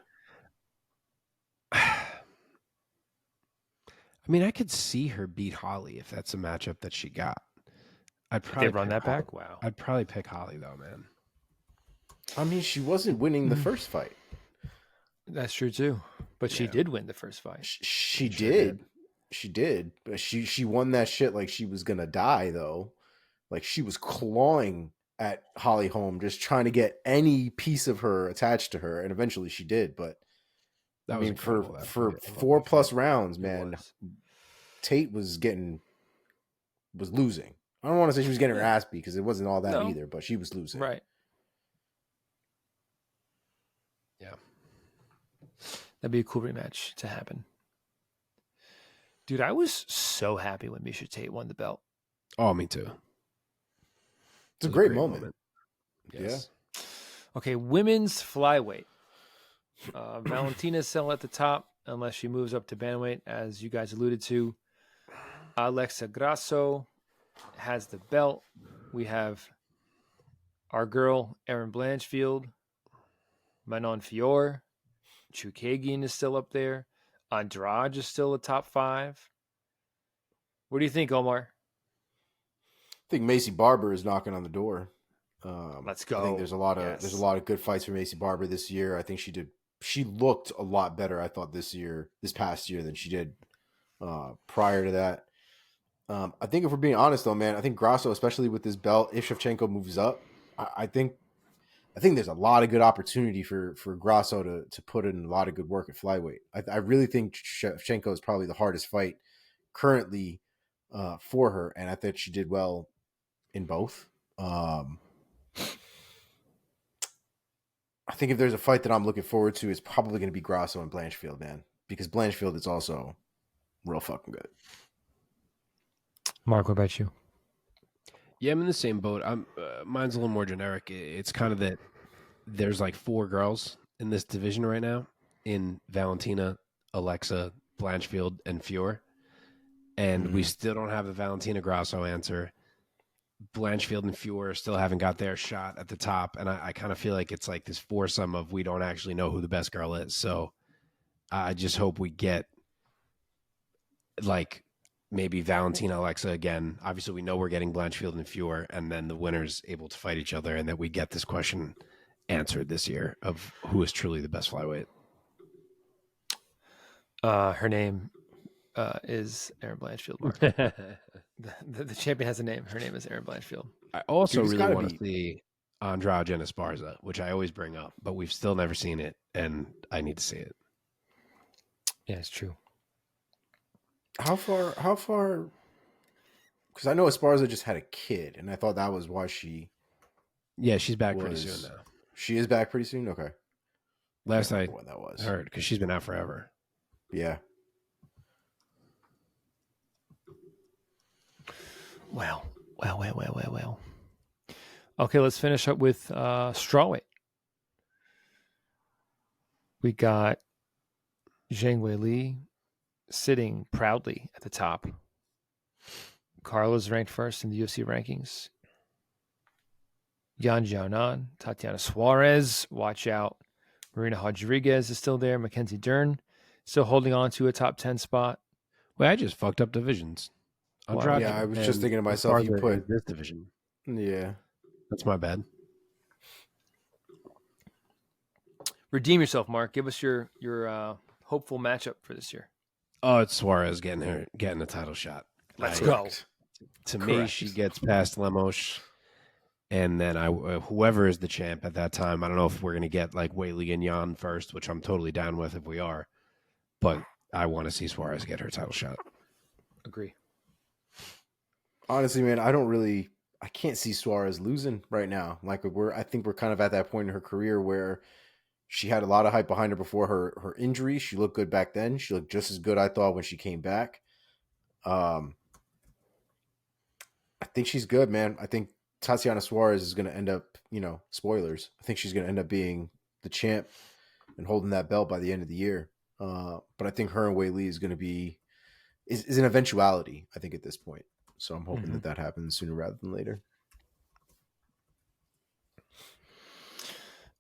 I mean, I could see her beat Holly if that's a matchup that she got. I'd probably They run that Holly. back? Wow. I'd probably pick Holly though, man. I mean, she wasn't winning the first fight. That's true too. But she Yeah. did win the first fight. She Sure did. She did. But she won that shit like she was gonna die though. Like she was clawing at Holly Holm, just trying to get any piece of her attached to her, and eventually she did. But That I was mean, for incredible, that for fight. I love 4+ that fight. rounds, It man, was. Tate was losing. I don't want to say she was getting her Yeah. ass beat because it wasn't all that No. either, but she was losing. Right. Yeah. That'd be a cool rematch to happen. Dude, I was so happy when Misha Tate won the belt. Oh, me too. It's a It was great moment. Yes. Okay, women's flyweight. Valentina's still at the top unless she moves up to bantamweight, as you guys alluded to. Alexa Grasso has the belt. We have our girl, Erin Blanchfield, Manon Fior, Chukagian is still up there. Andrade is still a top 5. What do you think, Omar? I think Macy Barber is knocking on the door. Let's go. I think there's a lot of Yes. there's a lot of good fights for Macy Barber this year. I think she looked a lot better, I thought, this past year than she did prior to that. I think if we're being honest though, man, I think Grasso, especially with this belt, if Shevchenko moves up, I think there's a lot of good opportunity for Grasso to put in a lot of good work at flyweight. I really think Shevchenko is probably the hardest fight currently for her, and I think she did well in both. I think if there's a fight that I'm looking forward to, it's probably going to be Grasso and Blanchfield, man, because Blanchfield is also real fucking good. Mark, what about you? Yeah, I'm in the same boat. Mine's a little more generic. It's kind of that there's like 4 girls in this division right now in Valentina, Alexa, Blanchfield, and Fior. And we still don't have the Valentina Grasso answer. Blanchfield and Fior still haven't got their shot at the top. And I kind of feel like it's like this foursome of we don't actually know who the best girl is. So I just hope we get like maybe Valentina, Alexa again. Obviously, we know we're getting Blanchfield and Fior, and then the winners able to fight each other, and that we get this question answered this year of who is truly the best flyweight. Her name is Erin Blanchfield. Mark. the champion has a name. Her name is Erin Blanchfield. I also Dude, it's really gotta want to be- see Andrade and Esparza, which I always bring up, but we've still never seen it, and I need to see it. Yeah, it's true. How far? Because I know Esparza just had a kid, and I thought that was why she Yeah, she's back pretty was- soon now. She is back pretty soon. Okay, Last I I don't know when that was. heard, because she's been out forever. Yeah. Well. Okay, let's finish up with strawweight. We got Zhang Wei Li sitting proudly at the top. Carla's ranked first in the UFC rankings. Yan Jiaonan, Tatiana Suarez, watch out. Marina Rodriguez is still there. Mackenzie Dern still holding on to a top 10 spot. Well, I just fucked up divisions. Wow. Andrade Yeah, I was just and thinking to myself, you Esparza put- is this division. Yeah. That's my bad. Redeem yourself, Mark. Give us your hopeful matchup for this year. Oh, it's Suarez getting a title shot. Let's I- go. To me, Correct. she gets past Lemos, and then whoever is the champ at that time. I don't know if we're gonna get like Weili and Yan first, which I'm totally down with if we are. But I want to see Suarez get her title shot. Agree. Honestly, man, I can't see Suarez losing right now. Like I think we're kind of at that point in her career where she had a lot of hype behind her before her injury. She looked good back then. She looked just as good, I thought, when she came back. I think she's good, man. I think Tatiana Suarez is going to end up, spoilers. I think she's going to end up being the champ and holding that belt by the end of the year. But I think her and Wei Li is going to be is an eventuality, I think, at this point. So I'm hoping that happens sooner rather than later.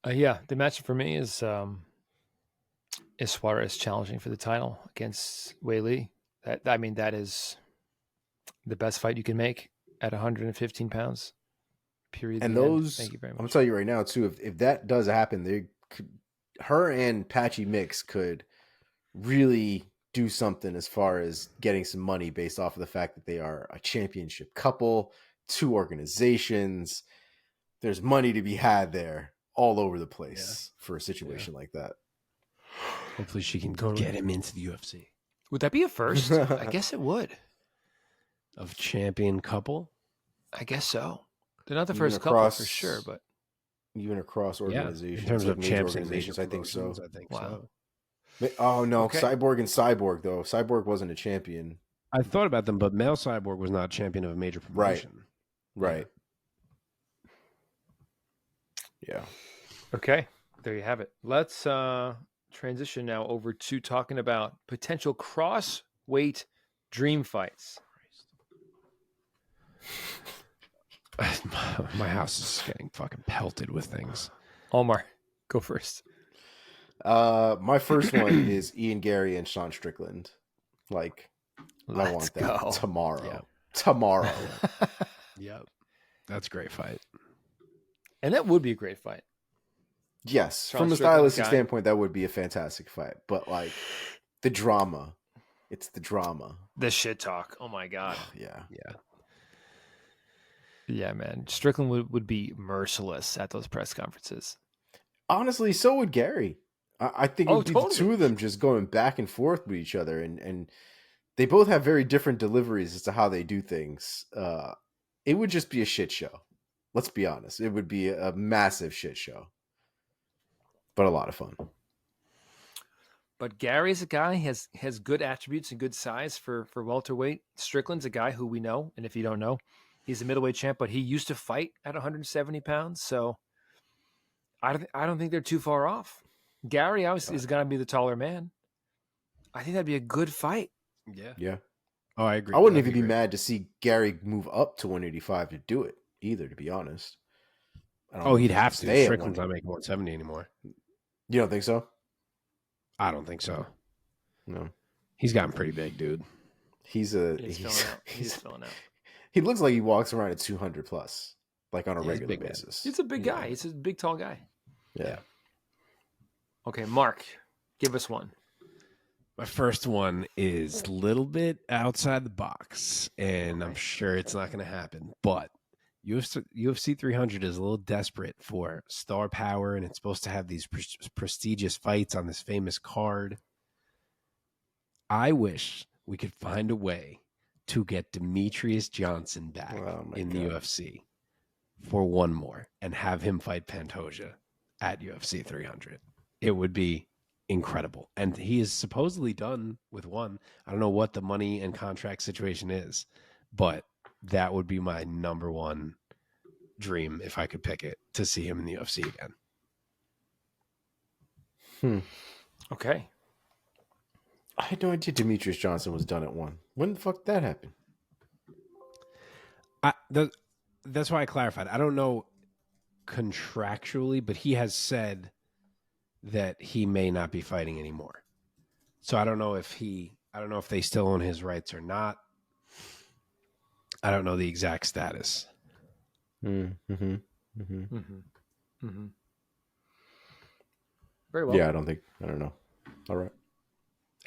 Yeah, the match for me is Suarez challenging for the title against Wei Li. That is the best fight you can make at 115 pounds. Period. And those, thank you very much. I'm gonna tell you right now too. If that does happen, her and Patchy Mix could really do something as far as getting some money based off of the fact that they are a championship couple, 2 organizations. There's money to be had there all over the place for a situation like that. Hopefully she can get him into the UFC. Would that be a first? I guess it would. Of champion couple? I guess so. They're not the first couple for sure, but even across organizations, in terms of champs organizations, I think so. So. Oh no, okay. Cyborg and Cyborg though. Cyborg wasn't a champion. I thought about them, but male Cyborg was not champion of a major promotion. Right. Yeah. Okay, there you have it. Let's transition now over to talking about potential cross-weight dream fights. My house is getting fucking pelted with things. Omar, go first. My first one is Ian Gary and Sean Strickland. Like, I want that tomorrow. Yeah. Tomorrow. Yep. That's a great fight. And that would be a great fight. Yes. From a stylistic standpoint, that would be a fantastic fight. But, like, the drama. It's the drama. The shit talk. Oh, my God. Yeah. Yeah, man. Strickland would be merciless at those press conferences. Honestly, so would Gary. I think it would be the two of them just going back and forth with each other. And they both have very different deliveries as to how they do things. It would just be a shit show. Let's be honest. It would be a massive shit show. But a lot of fun. But Gary's a guy has good attributes and good size for welterweight. Strickland's a guy who we know, and if you don't know, he's a middleweight champ, but he used to fight at 170 pounds. So I don't think they're too far off. Gary obviously is going to be the taller man. I think that'd be a good fight. Yeah. Oh, I agree. I wouldn't even be mad to see Gary move up to 185 to do it either, to be honest. He'd have to. Strickland's not making 170 anymore. You don't think so? I don't think so. No. He's gotten pretty big, dude. He's filling out. He looks like he walks around at 200 plus, like on a regular basis. He's a big guy. He's a big, tall guy. Yeah. Okay, Mark, give us one. My first one is a little bit outside the box, and I'm sure it's not going to happen. But UFC 300 is a little desperate for star power, and it's supposed to have these prestigious fights on this famous card. I wish we could find a way to get Demetrius Johnson back in the UFC for one more and have him fight Pantoja at UFC 300. It would be incredible. And he is supposedly done with one. I don't know what the money and contract situation is, but that would be my number one dream if I could pick it, to see him in the UFC again. Okay. I had no idea Demetrius Johnson was done at one. When the fuck did that happen? That's why I clarified. I don't know contractually, but he has said that he may not be fighting anymore. So I don't know if they still own his rights or not. I don't know the exact status. Very well. Yeah, I don't know. All right.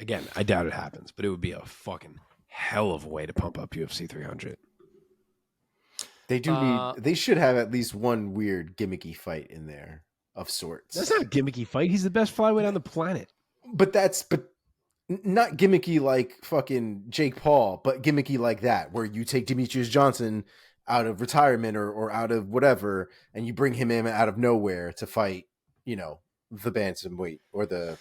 Again, I doubt it happens, but it would be a fucking hell of a way to pump up UFC 300. They should have at least one weird gimmicky fight in there of sorts. That's not a gimmicky fight. He's the best flyweight on the planet. But not gimmicky like fucking Jake Paul, but gimmicky like that, where you take Demetrius Johnson out of retirement or out of whatever, and you bring him in out of nowhere to fight, the bantamweight or the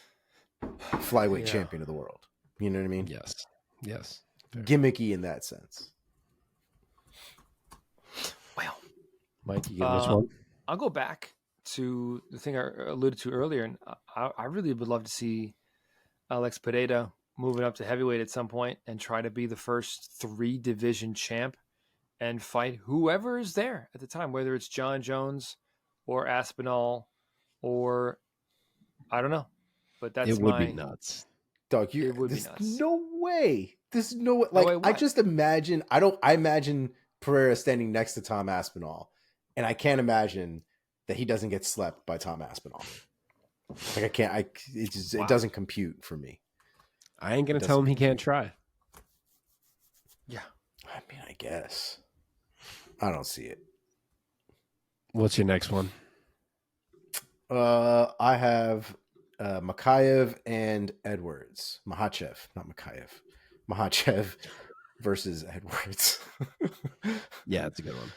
flyweight champion of the world. You know what I mean? Yes. Gimmicky in that sense. Well, Mike, you get this one? I'll go back to the thing I alluded to earlier, and I really would love to see Alex Pereira moving up to heavyweight at some point and try to be the first 3-division champ and fight whoever is there at the time, whether it's John Jones or Aspinall or I don't know. But it would be nuts. Dog, it would be nuts. No way. There's no way. Like, I just imagine, I imagine Pereira standing next to Tom Aspinall, and I can't imagine that he doesn't get slept by Tom Aspinall. Like, I can't, it doesn't compute for me. I ain't going to tell him he can't try. Yeah. I mean, I guess. I don't see it. What's your next one? I have Makhachev and Edwards. Makhachev, not Makhachev. Makhachev versus Edwards. Yeah, that's a good one.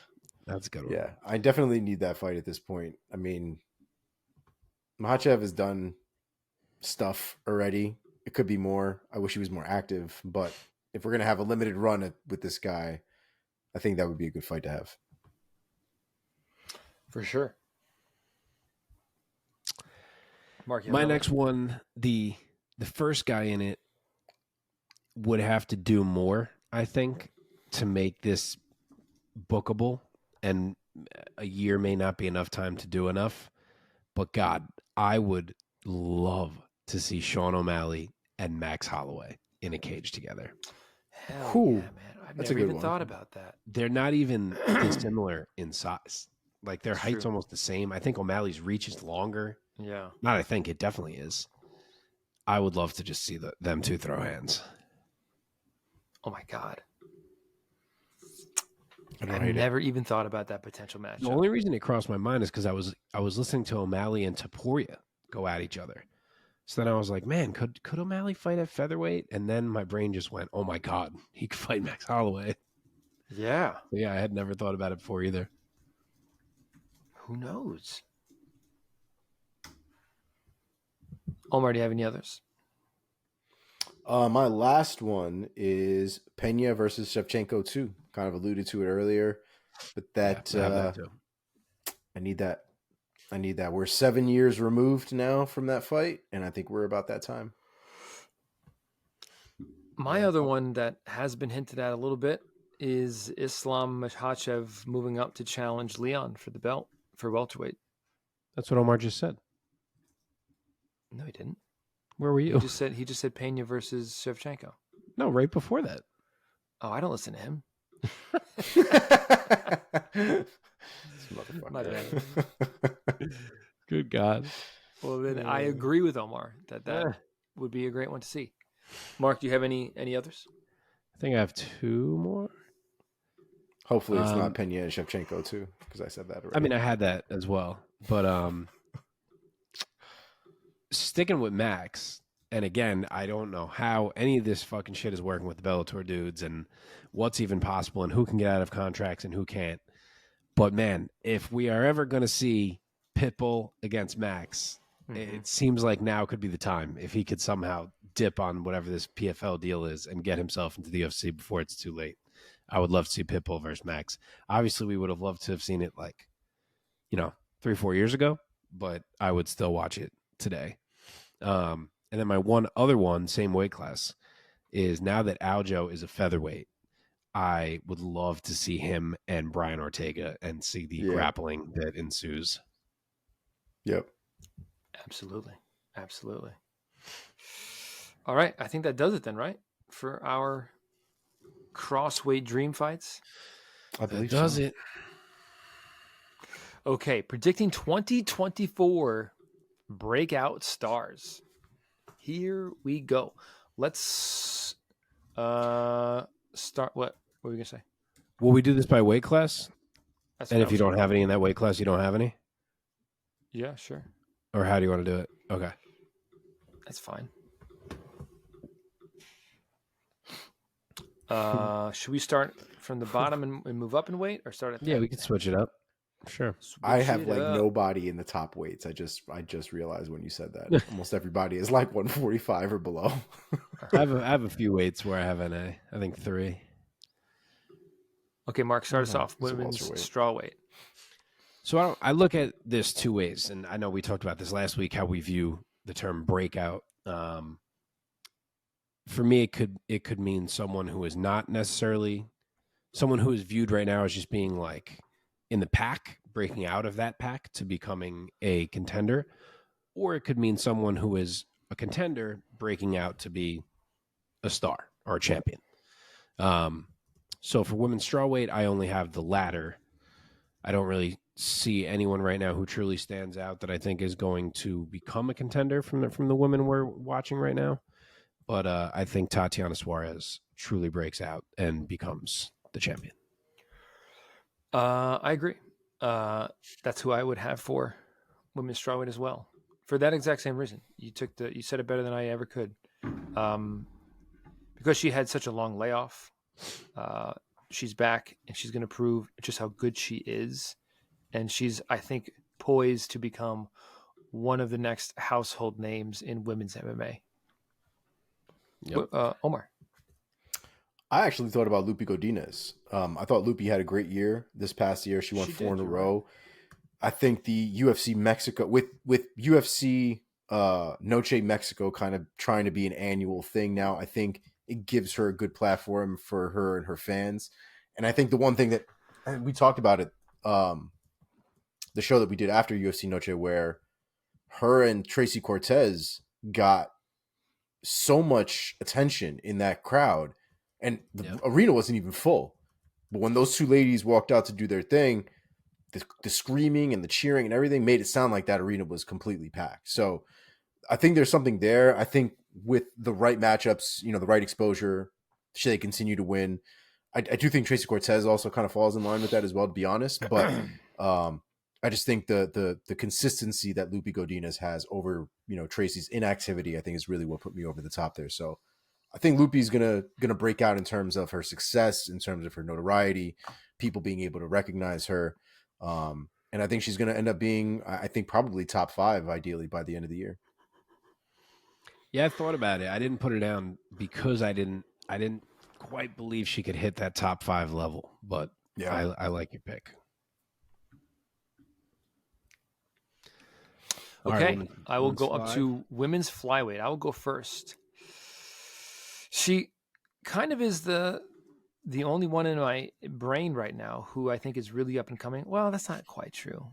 Yeah, I definitely need that fight at this point. I mean, Makhachev has done stuff already. It could be more. I wish he was more active, but if we're going to have a limited run with this guy, I think that would be a good fight to have. For sure. Mark, my next one, the first guy in it would have to do more, I think, to make this bookable, and a year may not be enough time to do enough. But God, I would love to see Sean O'Malley and Max Holloway in a cage together. Hell yeah, man. I've never even thought about that. They're not even dissimilar in size. Like, their height's almost the same. I think O'Malley's reach is longer. Yeah. Not I think, it definitely is. I would love to just see them two throw hands. Oh, my God. I've never even thought about that potential match. The only reason it crossed my mind is because I was listening to O'Malley and Taporia go at each other. So then I was like, man, could O'Malley fight at featherweight? And then my brain just went, oh my God, he could fight Max Holloway. Yeah. So yeah, I had never thought about it before either. Who knows? Omar, do you have any others? My last one is Pena versus Shevchenko 2. Kind of alluded to it earlier, but that I need that. I need that. We're 7 years removed now from that fight, and I think we're about that time. My other one that has been hinted at a little bit is Islam Makhachev moving up to challenge Leon for the belt for welterweight. That's what Omar just said. No, he didn't. Where were you? He just said Pena versus Shevchenko. No, right before that. Oh, I don't listen to him. Good God. Well, then I agree with Omar that would be a great one to see. Mark, do you have any others? I think I have two more. Hopefully it's not Pena and Shevchenko too, because I said that already. I mean, I had that as well. But sticking with Max, and again, I don't know how any of this fucking shit is working with the Bellator dudes and what's even possible and who can get out of contracts and who can't. But man, if we are ever going to see Pitbull against Max, it seems like now could be the time. If he could somehow dip on whatever this PFL deal is and get himself into the UFC before it's too late, I would love to see Pitbull versus Max. Obviously, we would have loved to have seen it 3-4 years ago, but I would still watch it today. And then my one other one, same weight class, is now that Aljo is a featherweight, I would love to see him and Brian Ortega and see the grappling that ensues. Yep. Absolutely. All right. I think that does it then, right? For our crossweight dream fights. I believe that does it. Okay. Predicting 2024 Breakout Stars. Here we go. Let's start. What were we going to say? Will we do this by weight class? And if you don't have any in that weight class, you don't have any? Yeah, sure. Or how do you want to do it? Okay. That's fine. Should we start from the bottom and move up in weight, or start at Yeah, we can switch it up. Sure. I Switch have it like up. nobody in the top weights. I just realized when you said that almost everybody is like 145 or below. I have a few weights where I have NA. I think 3. Okay, Mark, start us off. It's a Women's welterweight. straw weight. So I look at this 2 ways, and I know we talked about this last week, how we view the term breakout. For me, it could mean someone who is not necessarily someone who is viewed right now as just being like in the pack, breaking out of that pack to becoming a contender, or it could mean someone who is a contender breaking out to be a star or a champion. So for women's strawweight, I only have the latter. I don't really see anyone right now who truly stands out that I think is going to become a contender from the women we're watching right now. But I think Tatiana Suarez truly breaks out and becomes the champion. I agree. That's who I would have for women's strawweight as well, for that exact same reason. You said it better than I ever could, because she had such a long layoff. She's back, and she's going to prove just how good she is, and she's, I think, poised to become one of the next household names in women's MMA. Yep. Omar. I actually thought about Lupi Godinez. I thought Lupi had a great year this past year. She won 4 in a row. Right. I think the UFC Mexico with UFC Noche Mexico kind of trying to be an annual thing now. I think it gives her a good platform for her and her fans. And I think the one thing that we talked about it, the show that we did after UFC Noche, where her and Tracy Cortez got so much attention in that crowd, and the arena wasn't even full. But when those two ladies walked out to do their thing, the screaming and the cheering and everything made it sound like that arena was completely packed. So I think there's something there. I think with the right matchups, the right exposure, should they continue to win? I do think Tracy Cortez also kind of falls in line with that as well, to be honest. But I just think the consistency that Lupi Godinez has over Tracy's inactivity, I think, is really what put me over the top there. So I think Lupi's gonna break out in terms of her success, in terms of her notoriety, people being able to recognize her, and I think she's gonna end up being, I think, probably top 5 ideally by the end of the year. Yeah, I thought about it. I didn't put her down because I didn't quite believe she could hit that top 5 level. But yeah, I like your pick. Okay, right, I will go up to women's flyweight. I will go first. She kind of is the only one in my brain right now who I think is really up and coming. Well, that's not quite true,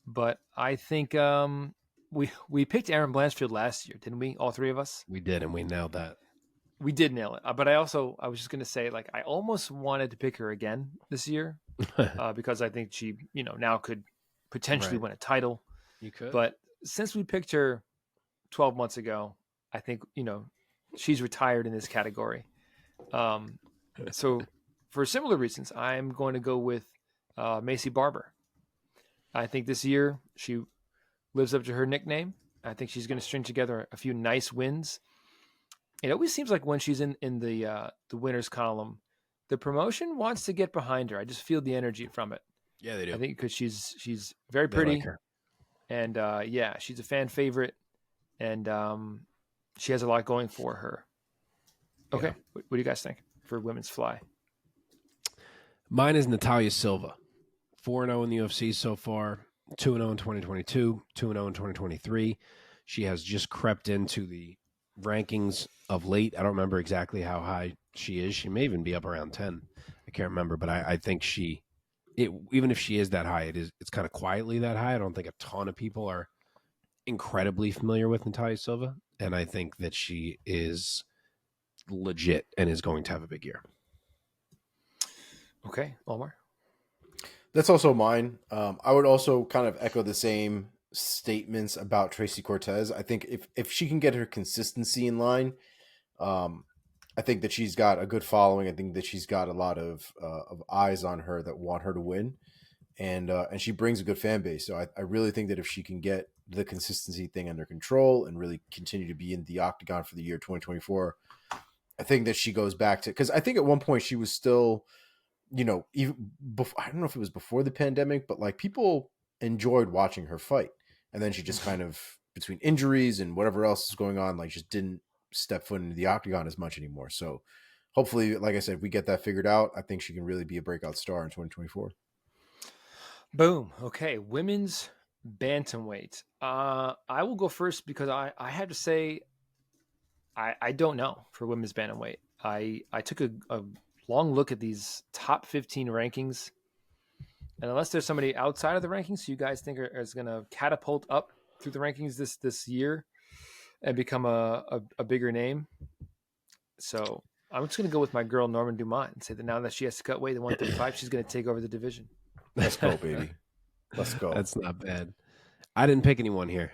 but I think we picked Erin Blanchfield last year, didn't we? All 3 of us. We did, and we nailed that. We did nail it. But I was just going to say, like, I almost wanted to pick her again this year because I think she, now could potentially win a title. You could. But since we picked her 12 months ago, I think, she's retired in this category. So for similar reasons, I'm going to go with Macy Barber. I think this year she lives up to her nickname. I think she's going to string together a few nice wins. It always seems like when she's in the winners column, the promotion wants to get behind her. I just feel the energy from it. Yeah, they do. I think because she's very pretty, like, and she's a fan favorite, and she has a lot going for her. Okay, what do you guys think for women's fly? Mine is Natalia Silva, 4-0 in the UFC so far, 2-0 in 2022, 2-0 in 2023. She has just crept into the rankings of late. I don't remember exactly how high she is. She may even be up around 10. I can't remember, but I think even if she is that high, it's kind of quietly that high. I don't think a ton of people are incredibly familiar with Natalia Silva, and I think that she is legit and is going to have a big year. Okay, Omar. That's also mine. I would also kind of echo the same statements about Tracy Cortez. I think if she can get her consistency in line, I think that she's got a good following. I think that she's got a lot of eyes on her that want her to win, and she brings a good fan base. So I really think that if she can get the consistency thing under control and really continue to be in the octagon for the year 2024, I think that she goes back to, because I think at one point she was still, even before, I don't know if it was before the pandemic, but like people enjoyed watching her fight. And then she just kind of, between injuries and whatever else is going on, like just didn't step foot into the octagon as much anymore. So hopefully, like I said, we get that figured out. I think she can really be a breakout star in 2024. Boom. Okay. Women's bantamweight. I will go first because I have to say I don't know for women's bantamweight. I took a long look at these top 15 rankings, and unless there's somebody outside of the rankings you guys think is going to catapult up through the rankings this year and become a bigger name, so I'm just going to go with my girl Norman Dumont and say that now that she has to cut weight to 135, she's going to take over the division. Let's go, baby. Let's go. That's not bad. I didn't pick anyone here.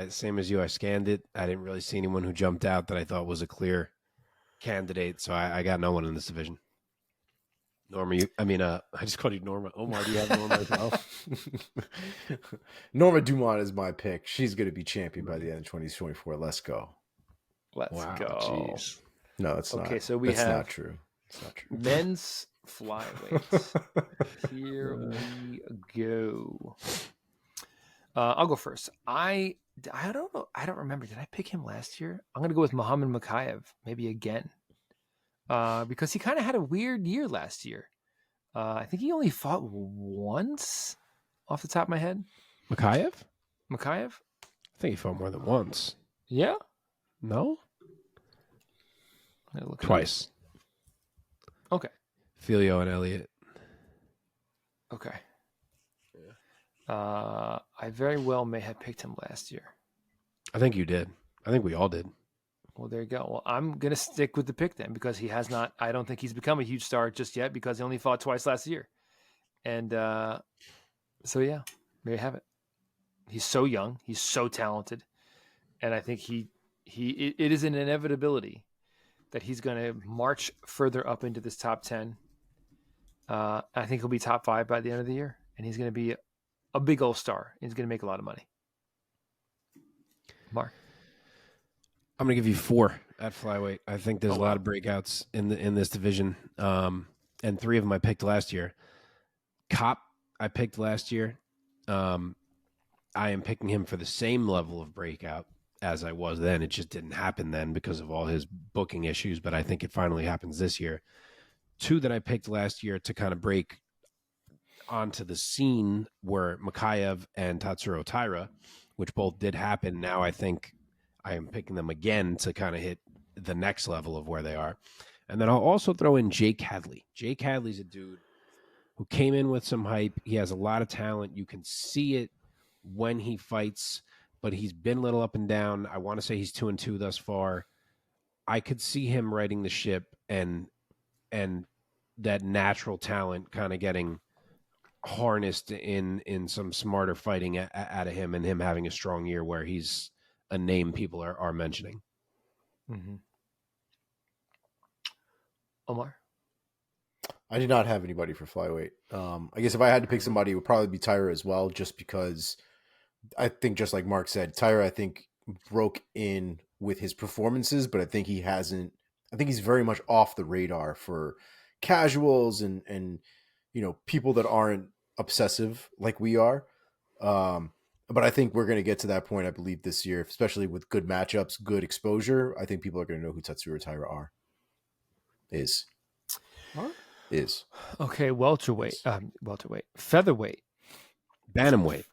Same as you. I scanned it. I didn't really see anyone who jumped out that I thought was a clear candidate. So I got no one in this division. Norma, I just called you Norma. Omar, do you have Norma as well? Norma Dumont is my pick. She's going to be champion by the end of 2024. Let's go. Let's go. Geez. No, it's not. Okay, so that's not true. It's not true. Men's flyweight. Here we go. I'll go first. I don't know. I don't remember. Did I pick him last year? I'm going to go with Muhammad Makayev, maybe again, because he kind of had a weird year last year. I think he only fought once, off the top of my head. Makayev? Makayev? I think he fought more than once. Yeah. No. Look Twice. Okay. Filio and Elliott. Okay. I very well may have picked him last year. I think you did. I think we all did. Well, there you go. Well, I'm going to stick with the pick then because he has not, I don't think he's become a huge star just yet because he only fought twice last year. And so, yeah, there you have it. He's so young. He's so talented. And I think it is an inevitability that he's going to march further up into this top 10. I think he'll be top 5 by the end of the year. And he's going to be a big old star. He's going to make a lot of money. Mark. I'm going to give you 4 at flyweight. I think there's a lot of breakouts in this division. And 3 of them I picked last year. Kopp, I picked last year. I am picking him for the same level of breakout as I was then. It just didn't happen then because of all his booking issues, but I think it finally happens this year. 2 that I picked last year to kind of break onto the scene were Makayev and Tatsuro Taira, which both did happen. Now I think I am picking them again to kind of hit the next level of where they are. And then I'll also throw in Jake Hadley. Jake Hadley's a dude who came in with some hype. He has a lot of talent. You can see it when he fights, but he's been a little up and down. I want to say he's 2-2 thus far. I could see him riding the ship and that natural talent kind of getting harnessed in some smarter fighting out of him and him having a strong year where he's a name people are mentioning. Mm-hmm. Omar? I did not have anybody for flyweight. I guess if I had to pick somebody, it would probably be Tyra as well, just because I think, just like Mark said, Tyra, I think, broke in with his performances, but I think he hasn't. I think he's very much off the radar for casuals and people that aren't obsessive like we are. But I think we're going to get to that point, I believe, this year, especially with good matchups, good exposure. I think people are going to know who Tatsuro Taira is. Okay, welterweight, featherweight, Bantamweight.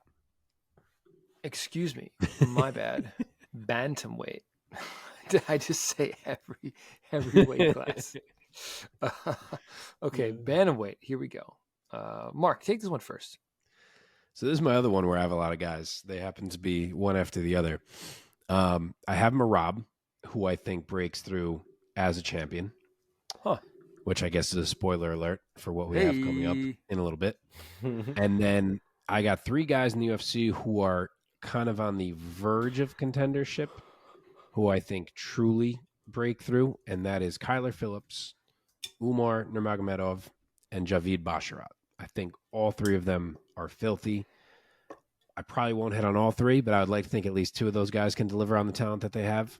Excuse me, my bad. Bantamweight. Did I just say every weight class? Okay, bantamweight. Here we go. Mark, take this one first. So this is my other one where I have a lot of guys. They happen to be one after the other. I have Marab, who I think breaks through as a champion. Huh. Which I guess is a spoiler alert for what we have coming up in a little bit. And then I got 3 guys in the UFC who are kind of on the verge of contendership, who I think truly break through, and that is Kyler Phillips, Umar Nurmagomedov, and Javid Basharat. I think all 3 of them are filthy. I probably won't hit on all 3, but I would like to think at least 2 of those guys can deliver on the talent that they have.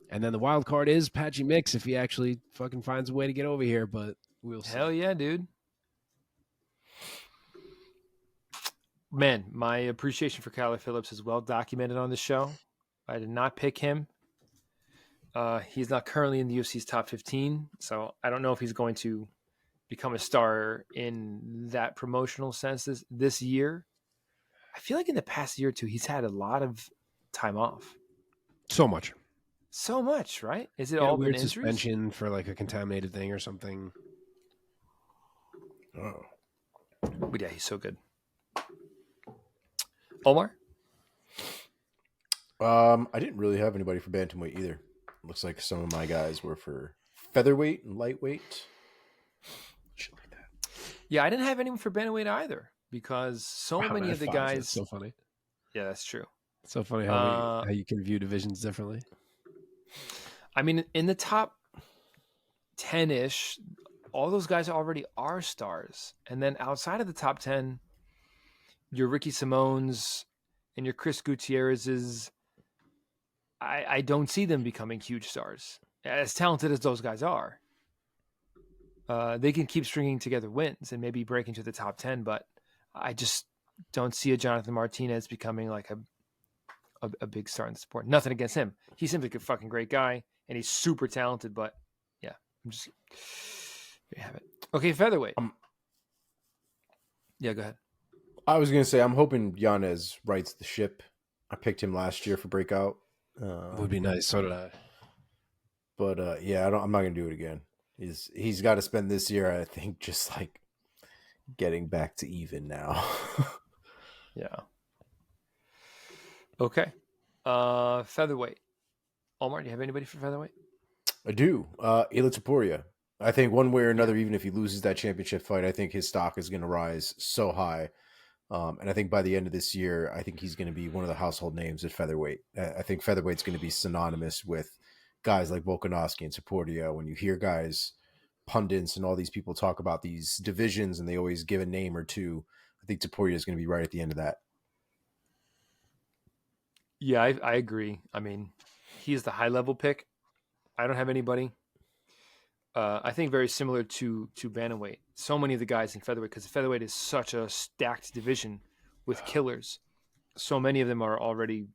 And then the wild card is Patchy Mix if he actually fucking finds a way to get over here, but we'll see. Hell yeah, dude. Man, my appreciation for Kyler Phillips is well documented on the show. I did not pick him. He's not currently in the UFC's top 15, so I don't know if he's going to become a star in that promotional sense this year. I feel like in the past year or two, he's had a lot of time off. So much. So much, right? Is it He had all a weird been injuries? suspension for like a contaminated thing or something. Oh. But yeah, he's so good. Omar? I didn't really have anybody for bantamweight either. Looks like some of my guys were for featherweight and lightweight. Shit like that. Yeah, I didn't have anyone for bantamweight either because so Wow, many man, of the five, guys. that's so funny. Yeah, that's true. It's so funny how you can view divisions differently. I mean, in the top 10-ish, all those guys already are stars. And then outside of the top 10, your Ricky Simone's and your Chris Gutierrez's, I don't see them becoming huge stars. As talented as those guys are, they can keep stringing together wins and maybe break into the top 10, but I just don't see a Jonathan Martinez becoming like a big star in the sport. Nothing against him. He seems like a fucking great guy, and he's super talented, but yeah, I'm just... There you have it. Okay, featherweight. Yeah, go ahead. I was gonna say I'm hoping Yanez rights the ship. I picked him last year for Breakout. Would be nice. So did I. But yeah, I'm not gonna do it again. He's got to spend this year, I think, just like getting back to even now. Yeah. Okay. Featherweight. Omar, do you have anybody for featherweight? I do. Ila Topuria. I think one way or another, even if he loses that championship fight, I think his stock is going to rise so high. And I think by the end of this year, I think he's going to be one of the household names at featherweight. I think featherweight's going to be synonymous with guys like Volkanovski and Topuria. When you hear guys, pundits, and all these people talk about these divisions, and they always give a name or two, I think Topuria is going to be right at the end of that. Yeah, I agree. I mean, he's the high-level pick. I don't have anybody. I think very similar to bantamweight. So many of the guys in featherweight, because featherweight is such a stacked division with killers. So many of them are already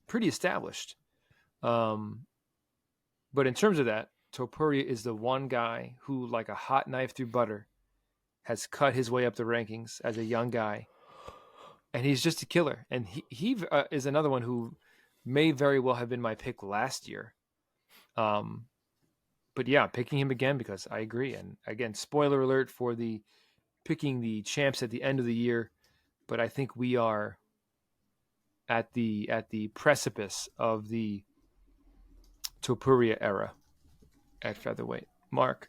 pretty established. But in terms of that, Topuria is the one guy who, like a hot knife through butter, has cut his way up the rankings as a young guy. And he's just a killer. And he is another one who may very well have been my pick last year. But yeah, picking him again because I agree. And again, spoiler alert for the picking the champs at the end of the year. But I think we are at the precipice of the Topuria era at featherweight. Mark.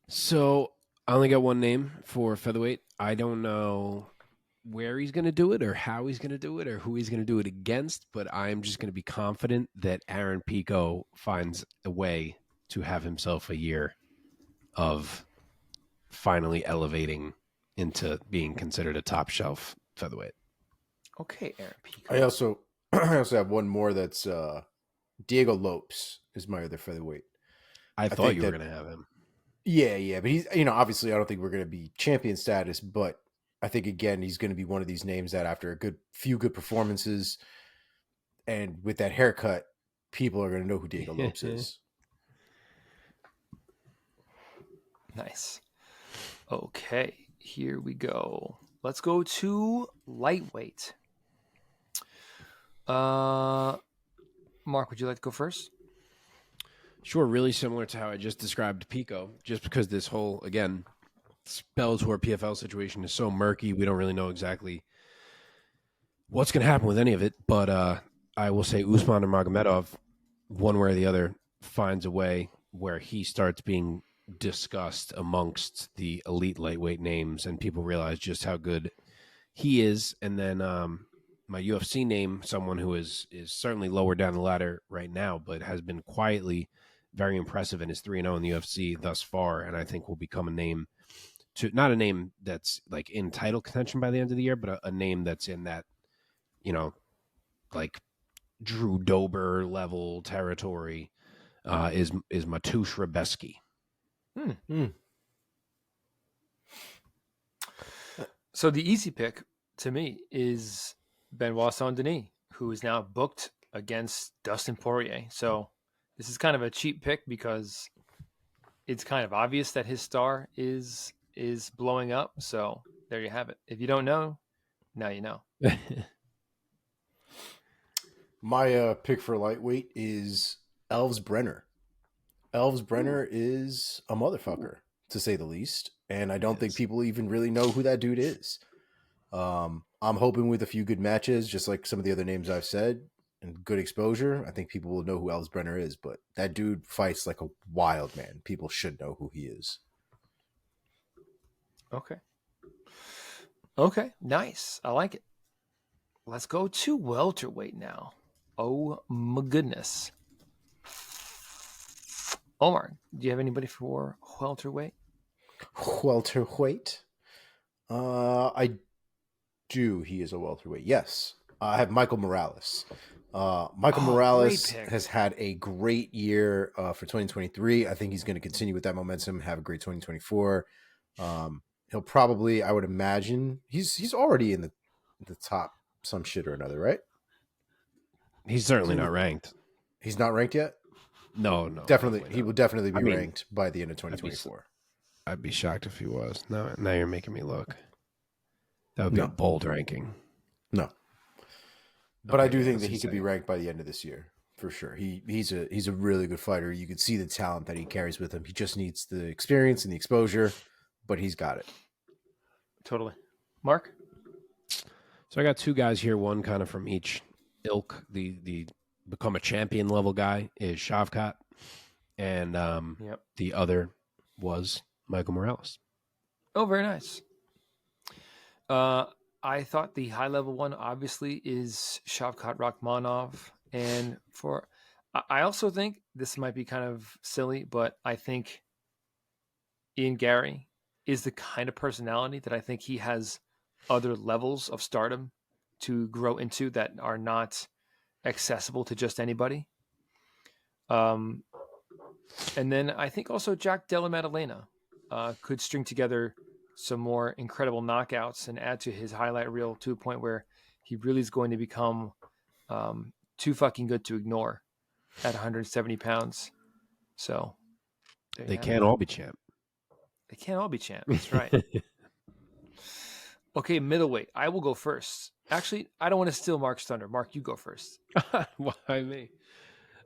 So I only got one name for featherweight. I don't know where he's going to do it or how he's going to do it or who he's going to do it against, but I'm just going to be confident that Aaron Pico finds a way to have himself a year of finally elevating into being considered a top shelf featherweight. Okay, Aaron Pico. I also have one more that's Diego Lopes is my other featherweight. I thought you were going to have him. Yeah, but he's, obviously I don't think we're going to be champion status, but I think again he's going to be one of these names that after a few good performances and with that haircut, people are going to know who Diego Lopes is. Nice. Okay, here we go. Let's go to lightweight. Mark, would you like to go first? Sure, really similar to how I just described Pico, just because this whole, again, Bellator PFL situation is so murky, we don't really know exactly what's going to happen with any of it, but I will say Usman or Magomedov, one way or the other, finds a way where he starts being discussed amongst the elite lightweight names, and people realize just how good he is. And then my UFC name, someone who is certainly lower down the ladder right now, but has been quietly very impressive and is 3-0 in the UFC thus far, and I think will become a name to, not a name that's like in title contention by the end of the year, but a name that's in that, like Drew Dober level territory is Mateusz Rebeski. So the easy pick to me is Benoit Saint-Denis, who is now booked against Dustin Poirier. So this is kind of a cheap pick because it's kind of obvious that his star is blowing up. So there you have it. If you don't know, now you know. My pick for lightweight is Elves Brenner. Elves Brenner is a motherfucker, to say the least. And I don't think people even really know who that dude is. I'm hoping with a few good matches, just like some of the other names I've said, and good exposure, I think people will know who Elves Brenner is. But that dude fights like a wild man. People should know who he is. Okay, nice. I like it. Let's go to welterweight now. Oh my goodness. Omar, do you have anybody for welterweight? Welterweight? I do. He is a welterweight. Yes. I have Michael Morales. Michael Morales has had a great year for 2023. I think he's going to continue with that momentum, have a great 2024. He'll probably, I would imagine, he's already in the top some shit or another, right? He's certainly not ranked. He's not ranked yet? No. Definitely. He will definitely be ranked by the end of 2024. I'd be shocked if he was. Now you're making me look. That would be a bold ranking. No. But I do think that he could be ranked by the end of this year, for sure. He's a really good fighter. You could see the talent that he carries with him. He just needs the experience and the exposure, but he's got it. Totally. Mark? So I got two guys here, one kind of from each ilk. The become a champion level guy is Shavkat, and the other was Michael Morales. Oh, very nice. I thought the high level one obviously is Shavkat Rakhmonov, and I also think this might be kind of silly, but I think Ian Gary is the kind of personality that I think he has other levels of stardom to grow into that are not accessible to just anybody. And then I think also Jack Della Maddalena could string together some more incredible knockouts and add to his highlight reel to a point where he really is going to become too fucking good to ignore at 170 pounds. So they can't all be champ. They can't all be champ. That's right. Okay, middleweight. I will go first. Actually, I don't want to steal Mark's thunder. Mark, you go first. Why me?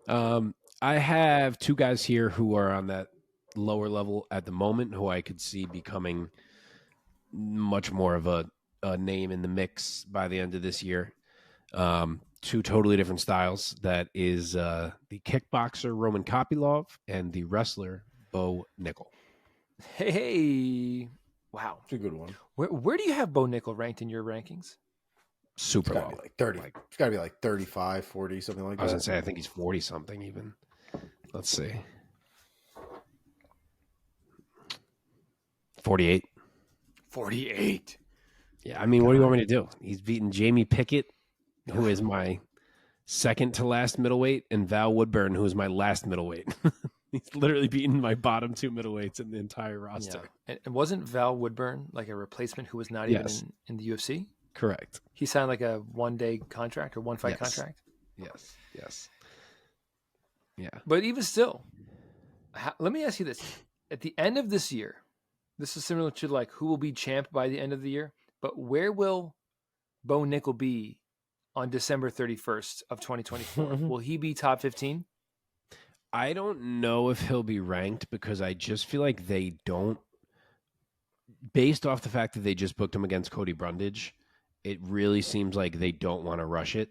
I have two guys here who are on that lower level at the moment who I could see becoming much more of a name in the mix by the end of this year. Two totally different styles. That is the kickboxer Roman Kopylov and the wrestler Bo Nickel. Hey. Wow. It's a good one. Where do you have Bo Nickel ranked in your rankings? Super low. Be like 30. It's got to be like 35, 40, something like that. I was going to say, I think he's 40 something even. Let's see. 48. 48. Yeah, I mean, what do you want me to do? He's beaten Jamie Pickett, who is my second to last middleweight, and Val Woodburn, who is my last middleweight. He's literally beaten my bottom two middleweights in the entire roster. Yeah. And wasn't Val Woodburn like a replacement who was not even in the UFC? Correct. He signed like a one-day contract or one-fight contract? Yes. Yeah. But even still, let me ask you this. At the end of this year, this is similar to like who will be champ by the end of the year, but where will Bo Nickel be on December 31st of 2024? Will he be top 15? I don't know if he'll be ranked because I just feel like they don't, based off the fact that they just booked him against Cody Brundage, it really seems like they don't want to rush it.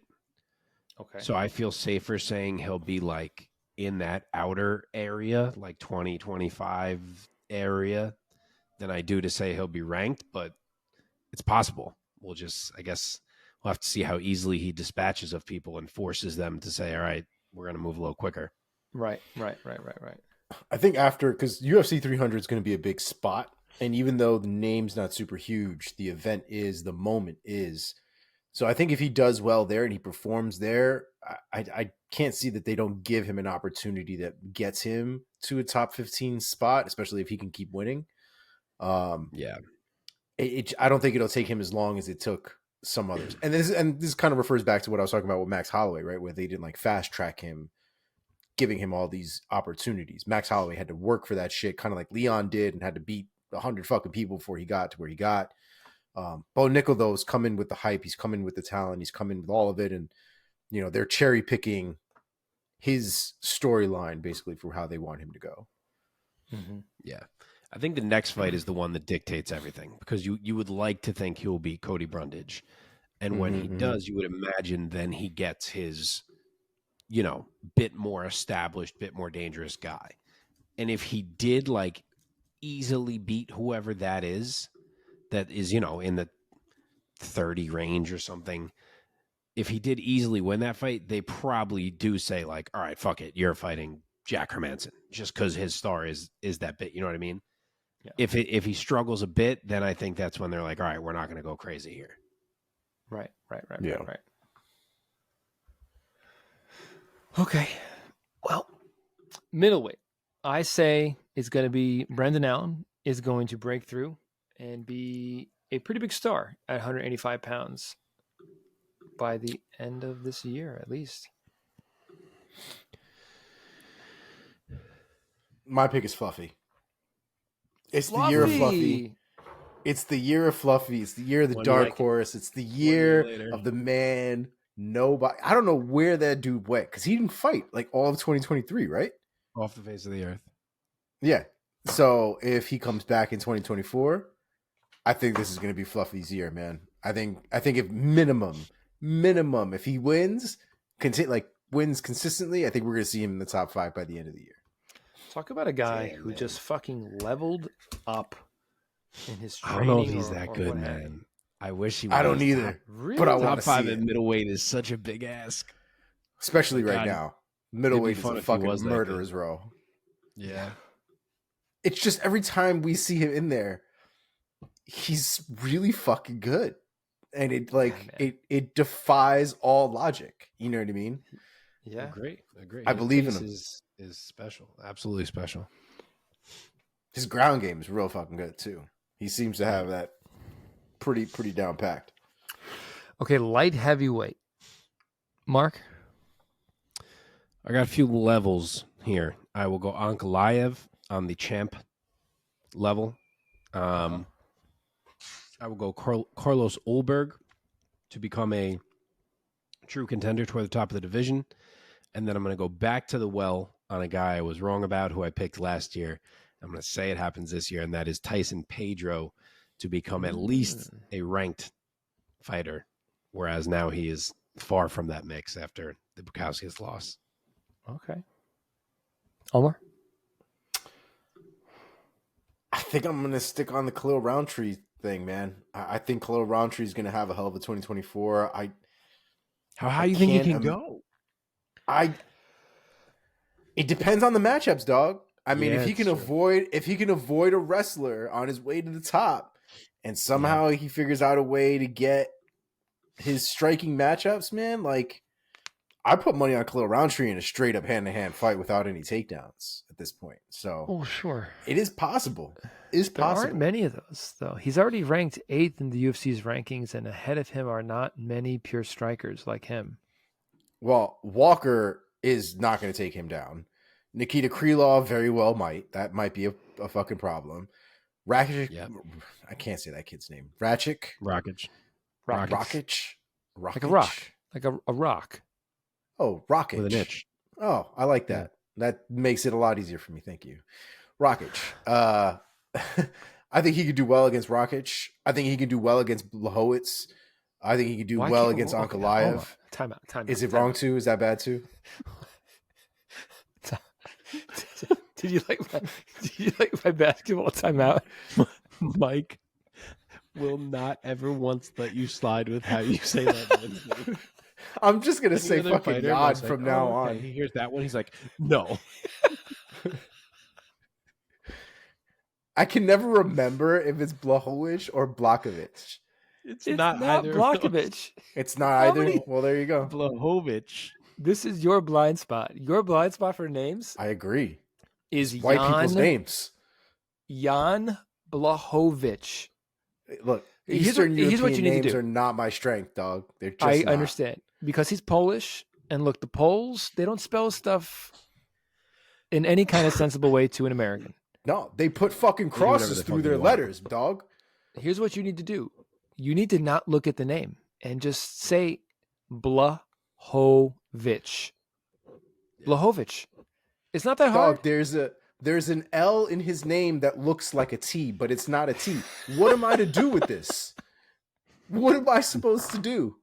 Okay. So I feel safer saying he'll be like in that outer area, like 2025 area, than I do to say he'll be ranked, but it's possible. We'll have to see how easily he dispatches of people and forces them to say, all right, we're going to move a little quicker. Right. I think because UFC 300 is going to be a big spot. And even though the name's not super huge, the event is, the moment is. So I think if he does well there and he performs there, I can't see that they don't give him an opportunity that gets him to a top 15 spot, especially if he can keep winning. Yeah. I don't think it'll take him as long as it took some others. And this kind of refers back to what I was talking about with Max Holloway, right? Where they didn't like fast track him, giving him all these opportunities. Max Holloway had to work for that shit, kind of like Leon did, and had to beat 100 fucking people before he got to where he got. Bo Nickel, though, is coming with the hype. He's coming with the talent. He's coming with all of it. And, you know, they're cherry picking his storyline basically for how they want him to go. Mm-hmm. Yeah. I think the next fight is the one that dictates everything, because you would like to think he'll beat Cody Brundage. And when he does, you would imagine then he gets his, you know, bit more established, bit more dangerous guy. And if he did like easily beat whoever that is, you know, in the 30 range or something, if he did easily win that fight, they probably do say like, all right, fuck it, you're fighting Jack Hermanson, just because his star is that bit. You know what I mean? Yeah. If he struggles a bit, then I think that's when they're like, all right, we're not going to go crazy here. Right. Yeah. Right. Okay. Well, middleweight, I say it's going to be Brendan Allen is going to break through and be a pretty big star at 185 pounds by the end of this year, at least. My pick is Fluffy. It's the year of Fluffy. It's the year of Fluffy. It's the year of the dark horse. It's the year of the man. Nobody. I don't know where that dude went, because he didn't fight like all of 2023, right? Off the face of the earth. Yeah. So if he comes back in 2024, I think this is going to be Fluffy's year, man. I think if minimum, if he wins consistently, I think we're going to see him in the top 5 by the end of the year. Talk about a guy who just fucking leveled up in his training. I don't know if he's that good, man. I wish he was. I don't either. But I want to see it. Top 5 at middleweight is such a big ask. Especially right now. Middleweight is a fucking murderer's row. Yeah. It's just every time we see him in there, he's really fucking good. And it defies all logic. You know what I mean? Yeah. Agree. I believe in him. Is special. Absolutely special. His ground game is real fucking good too. He seems to have that pretty down packed. Okay, light heavyweight. Mark? I got a few levels here. I will go Ankalaev on the champ level. I will go Carlos Ulberg to become a true contender toward the top of the division. And then I'm going to go back to the well on a guy I was wrong about, who I picked last year. I'm going to say it happens this year, and that is Tyson Pedro to become at least a ranked fighter, whereas now he is far from that mix after the Bukowski's loss. Okay. Omar? I think I'm going to stick on the Khalil Roundtree thing, man. I think Khalil Roundtree is going to have a hell of a 2024. How high do you think he can go? It depends on the matchups, dog. I mean, Yeah, if he can avoid a wrestler on his way to the top, and somehow he figures out a way to get his striking matchups, man, like I put money on Khalil Roundtree in a straight up hand-to-hand fight without any takedowns at this point. So, sure, it is possible. There aren't many of those, though. He's already ranked 8th in the UFC's rankings, and ahead of him are not many pure strikers like him. Well, Walker is not going to take him down. Nikita Krylov very well might. That might be a fucking problem. Rakic. Yep. I can't say that kid's name. Rakic. Like a rock. Like a rock. Oh, Rakic. With an itch. Oh, I like that. Yeah. That makes it a lot easier for me. Thank you. Rakic. I think he could do well against Rakic. I think he can do well against Blachowicz. I think he could do well against Ankalaev. Time out. Is it wrong too? Is that bad too? Did you like my basketball timeout? Mike will not ever once let you slide with how you say that. I'm just gonna say fucking Yod from now on. He hears that one. He's like, no. I can never remember if it's Blachowicz or It's not Blachowicz. It's not either. Well, there you go. Blachowicz. This is your blind spot. Your blind spot for names I agree. is It's white people's names. Jan Blachowicz. Look, Here's Eastern what you European need to names do. are not my strength, dog. They're just I not. understand because he's Polish, and look, the Poles, they don't spell stuff in any kind of sensible way to an American. No, they put fucking do whatever crosses the through fuck their they want. letters, dog. Here's what you need to do. You need to not look at the name and just say Blachowicz. Blachowicz. It's not that hard. Dog, there's an L in his name that looks like a T, but it's not a T. What am I to do with this? What am I supposed to do?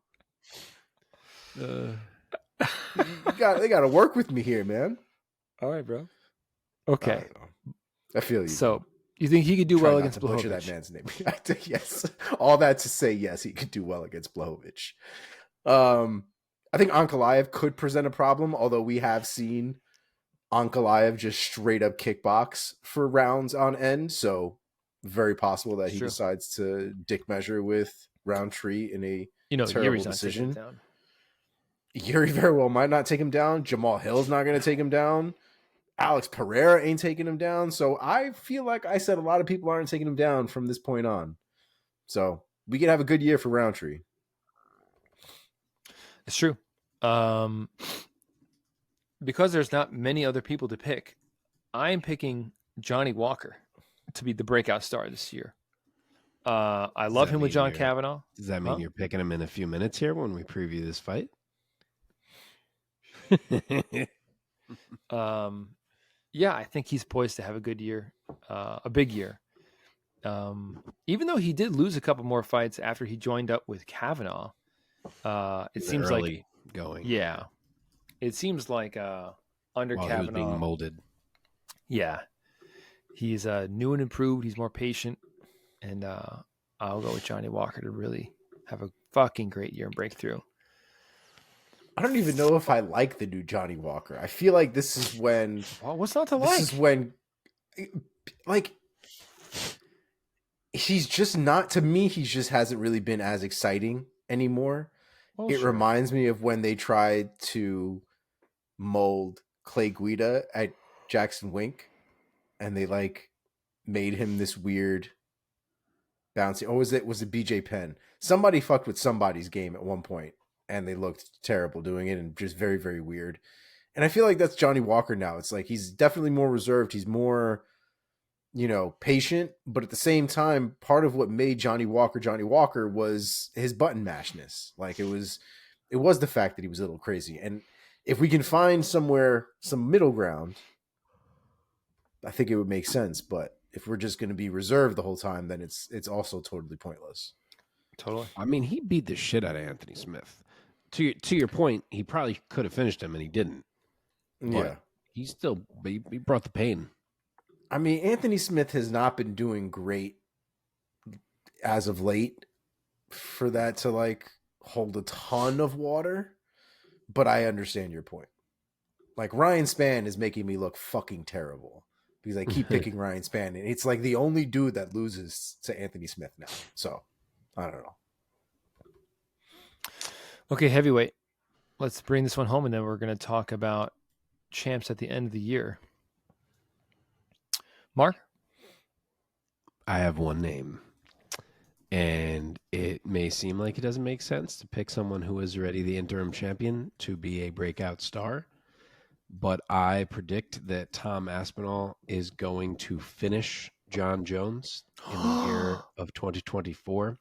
They got to work with me here, man. All right, bro. Okay. I feel you. So you think he could do Try well not against to butcher that Blachowicz? man's name. Yes. All that to say, yes, he could do well against Blachowicz. I think Ankalaev could present a problem, although we have seen Ankalaev just straight up kickbox for rounds on end. So very possible that he True. decides to dick measure with Roundtree in a terrible Yuri's not taking decision. it down. Yuri very well might not take him down. Jamal Hill's not going to take him down. Alex Pereira ain't taking him down. So I feel like I said a lot of people aren't taking him down from this point on. So we can have a good year for Roundtree. It's true. Because there's not many other people to pick, I'm picking Johnny Walker to be the breakout star this year. I love him with John Kavanaugh. Does that mean you're picking him in a few minutes here when we preview this fight? Yeah, I think he's poised to have a good year, a big year. Even though he did lose a couple more fights after he joined up with Kavanaugh, it seems like going. Yeah, it seems like under While Kavanaugh, he was being molded. Yeah, he's new and improved. He's more patient, and I'll go with Johnny Walker to really have a fucking great year and breakthrough. I don't even know if I like the new Johnny Walker. I feel like this is when... Well, what's not to like? This is when... Like... He's just not... To me, he just hasn't really been as exciting anymore. Well, it reminds me of when they tried to mold Clay Guida at Jackson Wink. And they, like, made him this weird... bouncy... Or was it BJ Penn? Somebody fucked with somebody's game at one point. And they looked terrible doing it and just very, very weird. And I feel like that's Johnny Walker now. It's like he's definitely more reserved. He's more, patient. But at the same time, part of what made Johnny Walker was his button mashness. Like it was the fact that he was a little crazy. And if we can find some middle ground, I think it would make sense. But if we're just going to be reserved the whole time, then it's also totally pointless. Totally. I mean, he beat the shit out of Anthony Smith. To your point, he probably could have finished him, and he didn't. Yeah. But he brought the pain. I mean, Anthony Smith has not been doing great as of late for that to, like, hold a ton of water. But I understand your point. Like, Ryan Spann is making me look fucking terrible because I keep picking Ryan Spann. And it's, like, the only dude that loses to Anthony Smith now. So, I don't know. Okay, heavyweight. Let's bring this one home, and then we're going to talk about champs at the end of the year. Mark? I have one name, and it may seem like it doesn't make sense to pick someone who is already the interim champion to be a breakout star, but I predict that Tom Aspinall is going to finish John Jones in the year of 2024,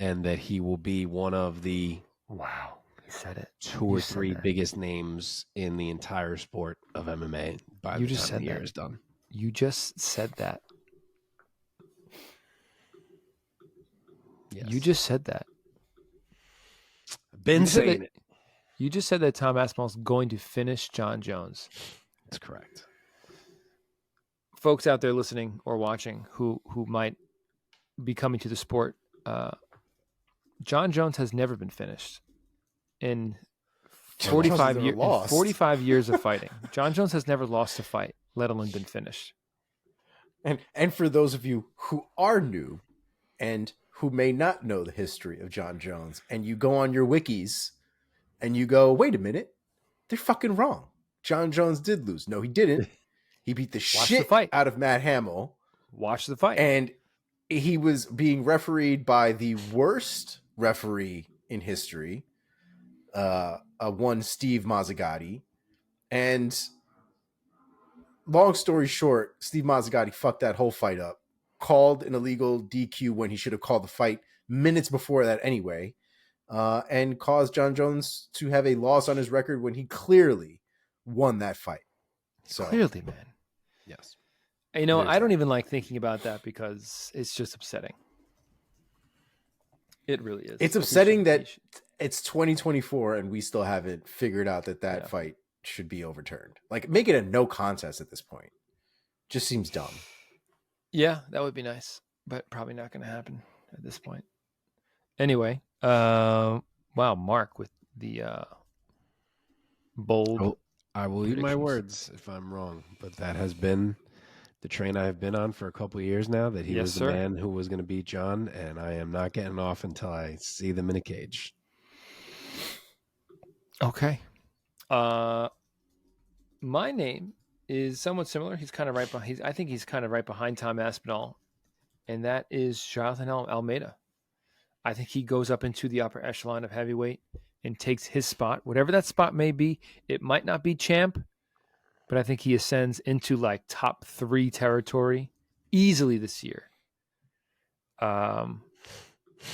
and that he will be one of the Wow, he said it. 2 or 3 biggest names in the entire sport of MMA by the time the year is done. You just said that. Yes. You just said that. I've been saying it. You just said that Tom Aspinall's going to finish John Jones. That's correct. Folks out there listening or watching who might be coming to the sport, John Jones has never been finished in 45 years. 45 years of fighting. John Jones has never lost a fight, let alone been finished. And for those of you who are new and who may not know the history of John Jones, and you go on your wikis and you go, wait a minute, They're fucking wrong. John Jones did lose. No, he didn't. He beat the Watch shit the fight. out of Matt Hamill. Watch the fight. And he was being refereed by the worst referee in history, one Steve Mazzagatti. And long story short, Steve Mazzagatti fucked that whole fight up, called an illegal DQ when he should have called the fight minutes before that anyway, and caused John Jones to have a loss on his record when he clearly won that fight. So Clearly, man. Yes. You know, I don't even like thinking about that because it's just upsetting. It really is. It's upsetting that it's 2024 and we still haven't figured out that fight should be overturned. Like, make it a no contest at this point. Just seems dumb. Yeah, that would be nice, but probably not going to happen at this point. Anyway, wow, Mark with the bold. I will eat my words if I'm wrong, but that has been the train I have been on for a couple of years now, that he was the man who was going to beat John, and I am not getting off until I see them in a cage. Okay. My name is somewhat similar. He's kind of right behind. I think he's kind of right behind Tom Aspinall, and that is Jonathan Almeida. I think he goes up into the upper echelon of heavyweight and takes his spot, whatever that spot may be. It might not be champ, but I think he ascends into like top 3 territory easily this year. I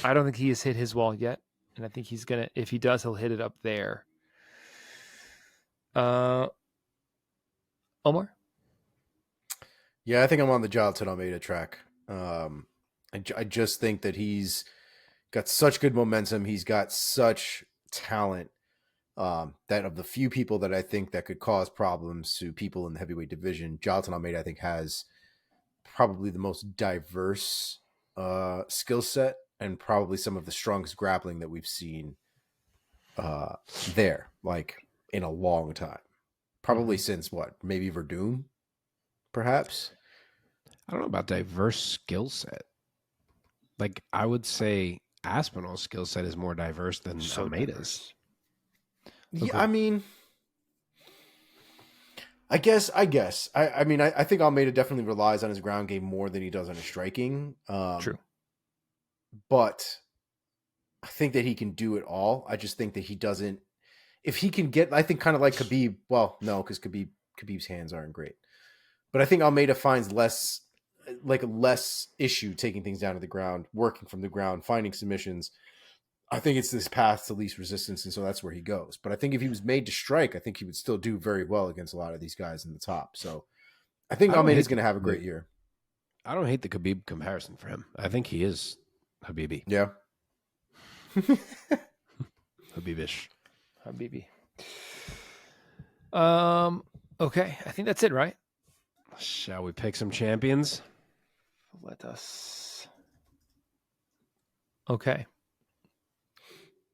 don't think he has hit his wall yet, and I think he's gonna. If he does, he'll hit it up there. Omar? Yeah, I think I'm on the Jonathan Almeida track. I just think that he's got such good momentum. He's got such talent, that of the few people that I think that could cause problems to people in the heavyweight division, Jonathan Almeida, I think, has probably the most diverse skill set and probably some of the strongest grappling that we've seen there, like, in a long time. Probably since what? Maybe Verdun, perhaps? I don't know about diverse skill set. Like, I would say Aspinall's skill set is more diverse than Almeida's. Yeah, I mean, I guess. I mean, I think Almeida definitely relies on his ground game more than he does on his striking. True. But I think that he can do it all. I just think that he doesn't. If he can get, I think, kind of like Khabib. Well, no, because Khabib's hands aren't great. But I think Almeida finds less issue taking things down to the ground, working from the ground, finding submissions. I think it's this path to least resistance, and so that's where he goes. But I think if he was made to strike, I think he would still do very well against a lot of these guys in the top. So I think Almeida's going to have a great year. I don't hate the Khabib comparison for him. I think he is Habibi. Yeah. Habibish. Habibi. Okay, I think that's it, right? Shall we pick some champions? Let us. Okay.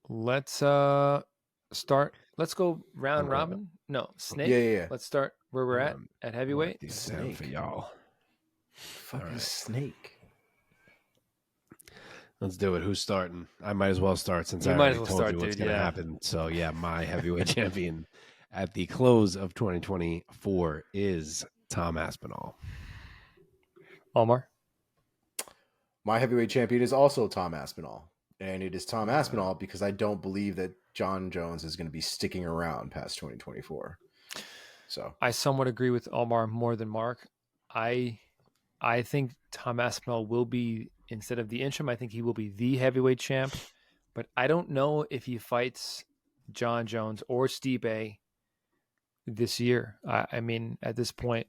Let's start. Let's go round robin. No, Snake. Yeah. Let's start where we're at heavyweight. These sound for y'all. Fucking Snake. Let's do it. Who's starting? I might as well start since I already told you what's going to happen. So, yeah, my heavyweight champion at the close of 2024 is Tom Aspinall. Omar? My heavyweight champion is also Tom Aspinall. And it is Tom Aspinall because I don't believe that John Jones is going to be sticking around past 2024. So I somewhat agree with Omar more than Mark. I think Tom Aspinall will be, instead of the interim, I think he will be the heavyweight champ. But I don't know if he fights John Jones or Stipe this year. I mean, at this point,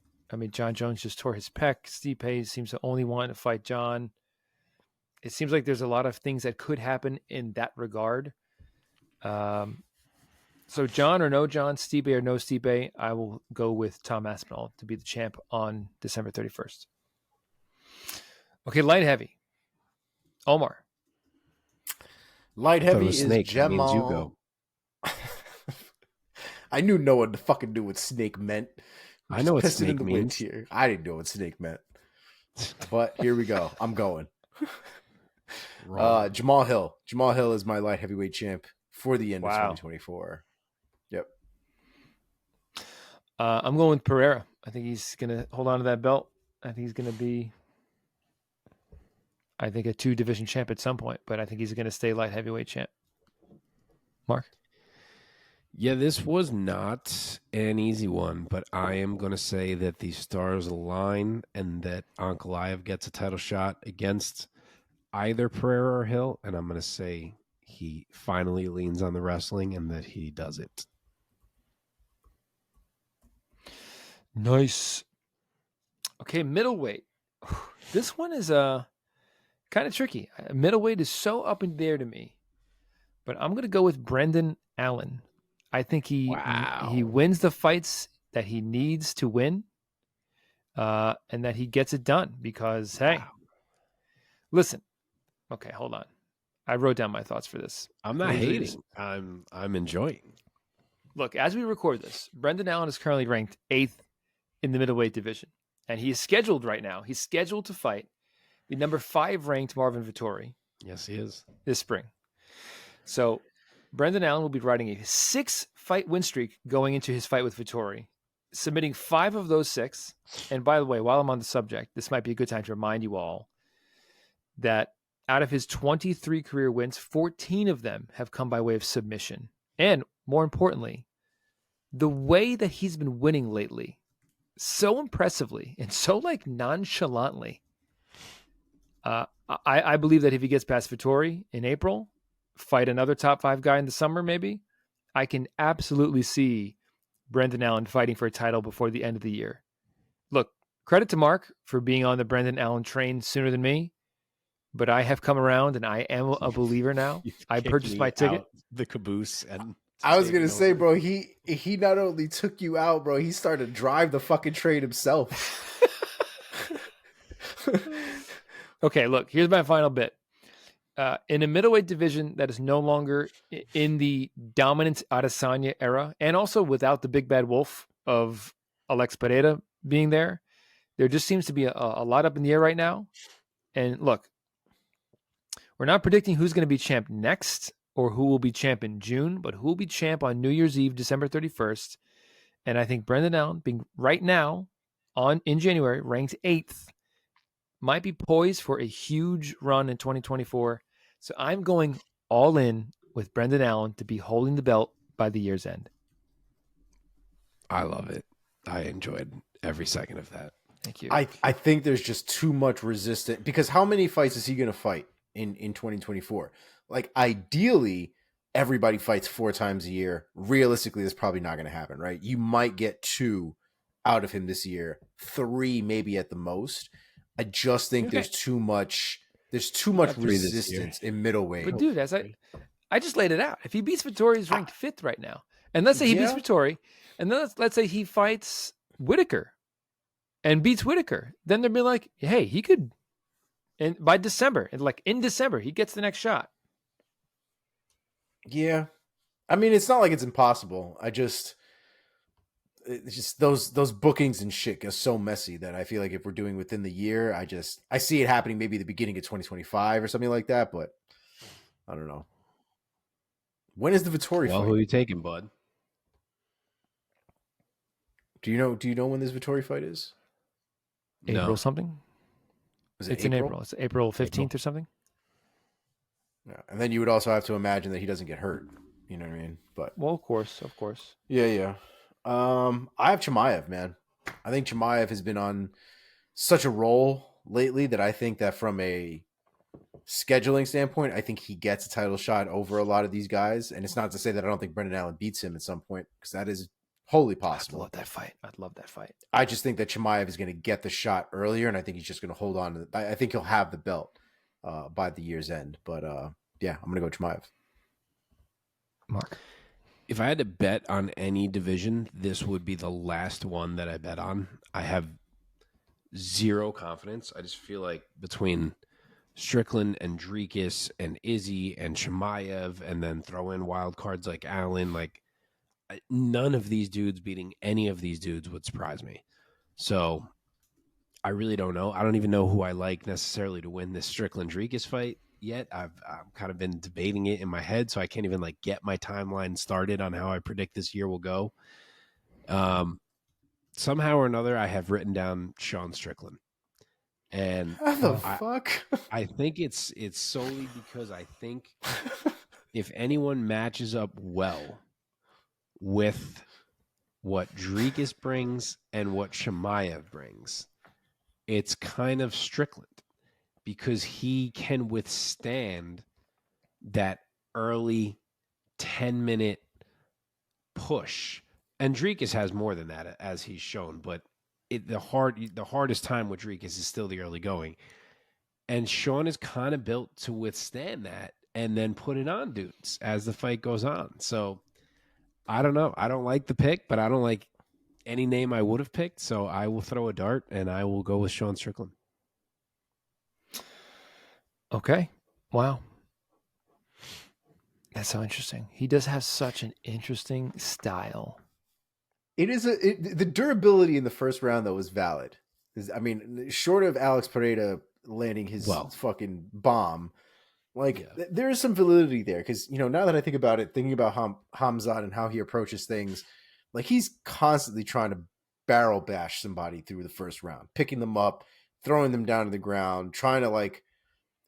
John Jones just tore his pec. Stipe seems to only want to fight John. It seems like there's a lot of things that could happen in that regard. So John or no John, Stipe or no Stipe, I will go with Tom Aspinall to be the champ on December 31st. Okay, light heavy. Omar. Light heavy is Snake. Jamal. You go. I knew no one fucking knew what snake meant. I know what snake means. Here. I didn't know what snake meant. But here we go. I'm going. Jamal Hill. Jamal Hill is my light heavyweight champ for the end of 2024. Yep. I'm going with Pereira. I think he's going to hold on to that belt. I think he's going to be, a 2-division champ at some point, but I think he's going to stay light heavyweight champ. Mark? Yeah, this was not an easy one, but I am going to say that the stars align and that Ankalaev gets a title shot against either Pereira or Hill, and I'm going to say he finally leans on the wrestling and that he does it. Nice. Okay, middleweight. This one is kind of tricky. Middleweight is so up in the air to me, but I'm going to go with Brendan Allen. I think he wins the fights that he needs to win, and that he gets it done because, hey, listen. Okay, hold on. I wrote down my thoughts for this. I'm not hating. I'm enjoying. Look, as we record this, Brendan Allen is currently ranked 8th in the middleweight division, and he is scheduled right now. He's scheduled to fight the number 5 ranked Marvin Vettori. Yes, he is. This spring. So Brendan Allen will be riding a 6-fight win streak going into his fight with Vettori, submitting 5 of those 6. And by the way, while I'm on the subject, this might be a good time to remind you all that out of his 23 career wins, 14 of them have come by way of submission. And more importantly, the way that he's been winning lately, so impressively and so nonchalantly, I believe that if he gets past Vettori in April, fight another top 5 guy in the summer, maybe, I can absolutely see Brendan Allen fighting for a title before the end of the year. Look, credit to Mark for being on the Brendan Allen train sooner than me, but I have come around and I am a believer now. I purchased my ticket. The caboose. And I was going to say, bro, he not only took you out, bro, he started to drive the fucking train himself. Okay, look, here's my final bit. In a middleweight division that is no longer in the dominant Adesanya era, and also without the big bad wolf of Alex Pereira being there just seems to be a lot up in the air right now. And look, we're not predicting who's going to be champ next or who will be champ in June, but who will be champ on New Year's Eve, December 31st. And I think Brendan Allen, being right now in January, ranked 8th, might be poised for a huge run in 2024. So I'm going all in with Brendan Allen to be holding the belt by the year's end. I love it. I enjoyed every second of that. Thank you. I think there's just too much resistance, because how many fights is he going to fight in 2024? Like, ideally, everybody fights 4 times a year. Realistically, that's probably not going to happen, right? You might get 2 out of him this year, 3 maybe at the most. I just think there's too much resistance in middleweight. But dude, as I just laid it out. If he beats Vettori, he's ranked 5th right now. And let's say he beats Vettori, and then let's say he fights Whitaker and beats Whitaker. Then they'll be like, hey, he could, and by December, in December, he gets the next shot. Yeah. I mean, it's not like it's impossible. It's just those bookings and shit are so messy that I feel like if we're doing within the year, I see it happening maybe the beginning of 2025 or something like that, but I don't know. When is the Vettori fight? Who are you taking, bud? Do you know when this Vettori fight is? April something? It's in April. It's April 15th or something. Yeah. And then you would also have to imagine that he doesn't get hurt. You know what I mean? But well, of course. Yeah. I have Chimaev, man. I think Chimaev has been on such a roll lately that I think that from a scheduling standpoint, I think he gets a title shot over a lot of these guys. And it's not to say that I don't think Brendan Allen beats him at some point, because that is wholly possible. I'd love that fight. I just think that Chimaev is going to get the shot earlier, and I think he's just going to hold on to I think he'll have the belt by the year's end. But yeah, I'm going to go Chimaev. Mark? If I had to bet on any division, this would be the last one that I bet on. I have zero confidence. I just feel like between Strickland and Dricus and Izzy and Chimaev, and then throw in wild cards like Allen, none of these dudes beating any of these dudes would surprise me. So I really don't know. I don't even know who I like necessarily to win this Strickland Dricus fight yet. I've kind of been debating it in my head, so I can't even get my timeline started on how I predict this year will go. somehow or another, I have written down Sean Strickland, and How the fuck? I think it's solely because I think if anyone matches up well with what Dricus brings and what Chimaev brings, it's kind of Strickland, because he can withstand that early 10-minute push. And Dricus has more than that, as he's shown, but the hardest time with Dricus is still the early going. And Sean is kind of built to withstand that and then put it on dudes as the fight goes on. So I don't know. I don't like the pick, but I don't like any name I would have picked. So I will throw a dart and I will go with Sean Strickland. Okay. Wow. That's so interesting. He does have such an interesting style. It is the durability in the first round though was valid. I mean, short of Alex Pereira landing his fucking bomb, like there is some validity there, because now that I think about it, thinking about Hamzat and how he approaches things, like he's constantly trying to barrel bash somebody through the first round, picking them up, throwing them down to the ground, trying to like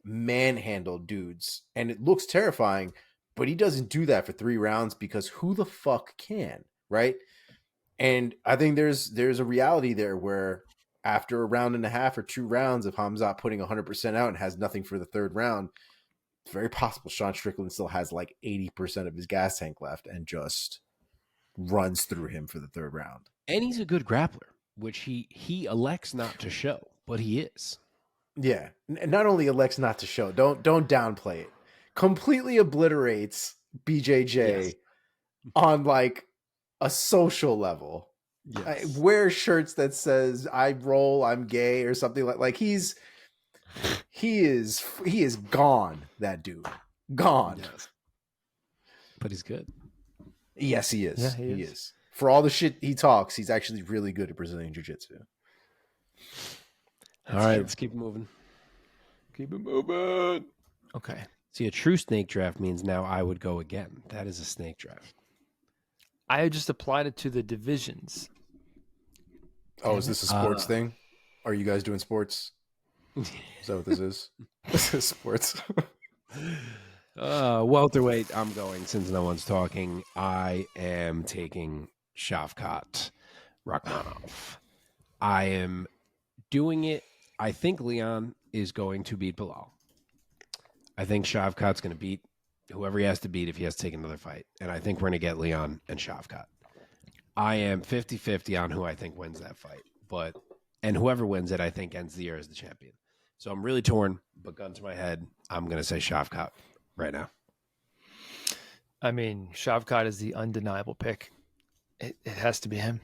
manhandle dudes, and it looks terrifying. But he doesn't do that for 3 rounds, because who the fuck can, right? And I think there's a reality there where after a round and a half or 2 rounds of Hamzat putting 100% out and has nothing for the 3rd round, it's very possible Sean Strickland still has like 80% of his gas tank left and just runs through him for the 3rd round. And he's a good grappler, which he elects not to show, but he is. Yeah, and not only elects not to show, don't downplay it. Completely obliterates BJJ on like a social level. Yes. Wear shirts that says "I roll, I'm gay" or something like he is gone. That dude gone. Yes. But he's good. Yes, he is. Yeah, he is. For all the shit he talks, he's actually really good at Brazilian Jiu-Jitsu. All right, let's keep moving. Keep it moving. Okay. See, a true snake draft means now I would go again. That is a snake draft. I just applied it to the divisions. Oh, is this a sports thing? Are you guys doing sports? Is that what this is? This is sports. Welterweight, I'm going, since no one's talking. I am taking Shavkat Rakhmonov. I am doing it. I think Leon is going to beat Bilal. I think Shavkat's going to beat whoever he has to beat if he has to take another fight. And I think we're going to get Leon and Shavkat. I am 50-50 on who I think wins that fight. And whoever wins it, I think ends the year as the champion. So I'm really torn, but gun to my head, I'm going to say Shavkat right now. I mean, Shavkat is the undeniable pick. It has to be him.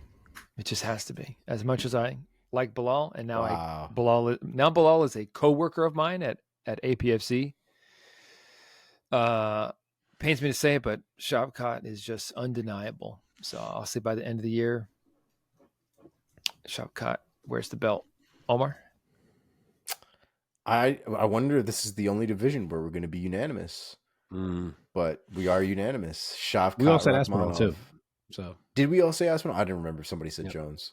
It just has to be. As much as I like Bilal, and now Bilal is a co-worker of mine at APFC. Pains me to say it, but Shavkat is just undeniable. So I'll say by the end of the year, Shavkat wears the belt. Omar? I wonder if this is the only division where we're going to be unanimous. But we are unanimous. Shavkat. We all said Aspinall too. So did we all say Aspinall? I didn't remember. Somebody said Jones.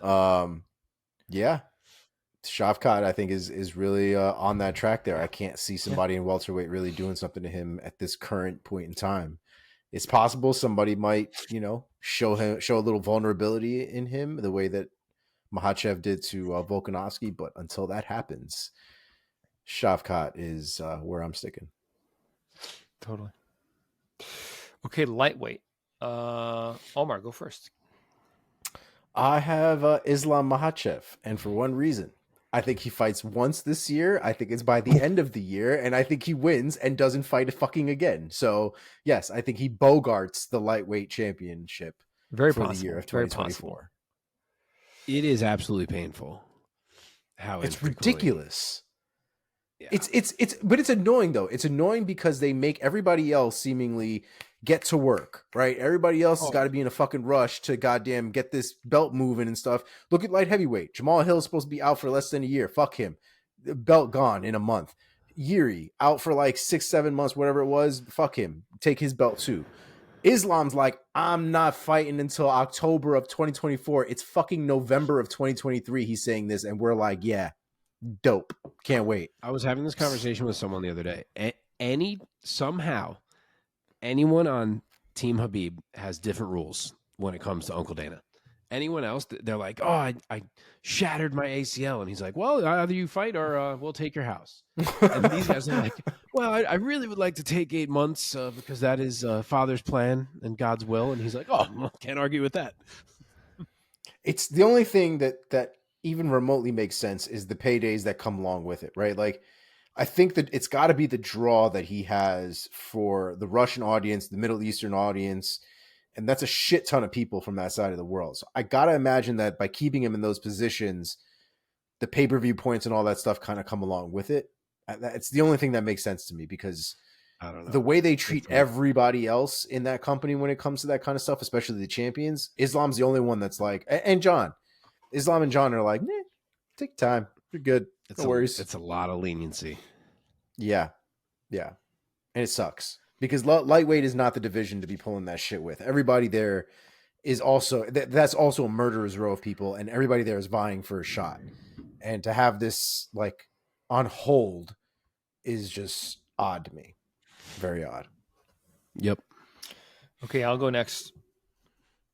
Yeah. Shavkat, I think, is really on that track there. I can't see somebody in welterweight really doing something to him at this current point in time. It's possible somebody might, show a little vulnerability in him the way that Makhachev did to Volkanovski. But until that happens, Shavkat is where I'm sticking. Totally. Okay, lightweight. Omar, go first. I have Islam Makhachev, and for one reason. I think he fights once this year. I think it's by the end of the year, and I think he wins and doesn't fight fucking again. So, yes, I think he bogarts the lightweight championship for the year of 2024. It is absolutely painful. It's ridiculous. Yeah. But it's annoying though. It's annoying because they make everybody else seemingly get to work, right? Everybody else has got to be in a fucking rush to goddamn get this belt moving and stuff. Look at light heavyweight. Jamal Hill is supposed to be out for less than a year. Fuck him. The belt gone in a month. Yuri out for like 6-7 months, whatever it was. Fuck him. Take his belt too. Islam's like, I'm not fighting until October of 2024. It's fucking November of 2023. He's saying this, and we're like, yeah, dope. Can't wait. I was having this conversation with someone the other day. Somehow, anyone on Team Habib has different rules when it comes to Uncle Dana. Anyone else, they're like, oh, I shattered my ACL. And he's like, well, either you fight or we'll take your house. And these guys are like, well, I really would like to take 8 months because that is Father's plan and God's will. And he's like, oh, can't argue with that. It's the only thing that even remotely makes sense is the paydays that come along with it, right? Like, I think that it's got to be the draw that he has for the Russian audience, the Middle Eastern audience, and that's a shit ton of people from that side of the world. So I got to imagine that by keeping him in those positions, the pay-per-view points and all that stuff kind of come along with it. It's the only thing that makes sense to me, because I don't know. The way they treat everybody else in that company when it comes to that kind of stuff, especially the champions, Islam's the only one that's like, and John, Islam and John are like, take time. You're good. No worries. It's a lot of leniency. Yeah. Yeah. And it sucks because lightweight is not the division to be pulling that shit with. Everybody there is also, that's also a murderer's row of people, and everybody there is vying for a shot. And to have this like on hold is just odd to me. Very odd. Yep. Okay, I'll go next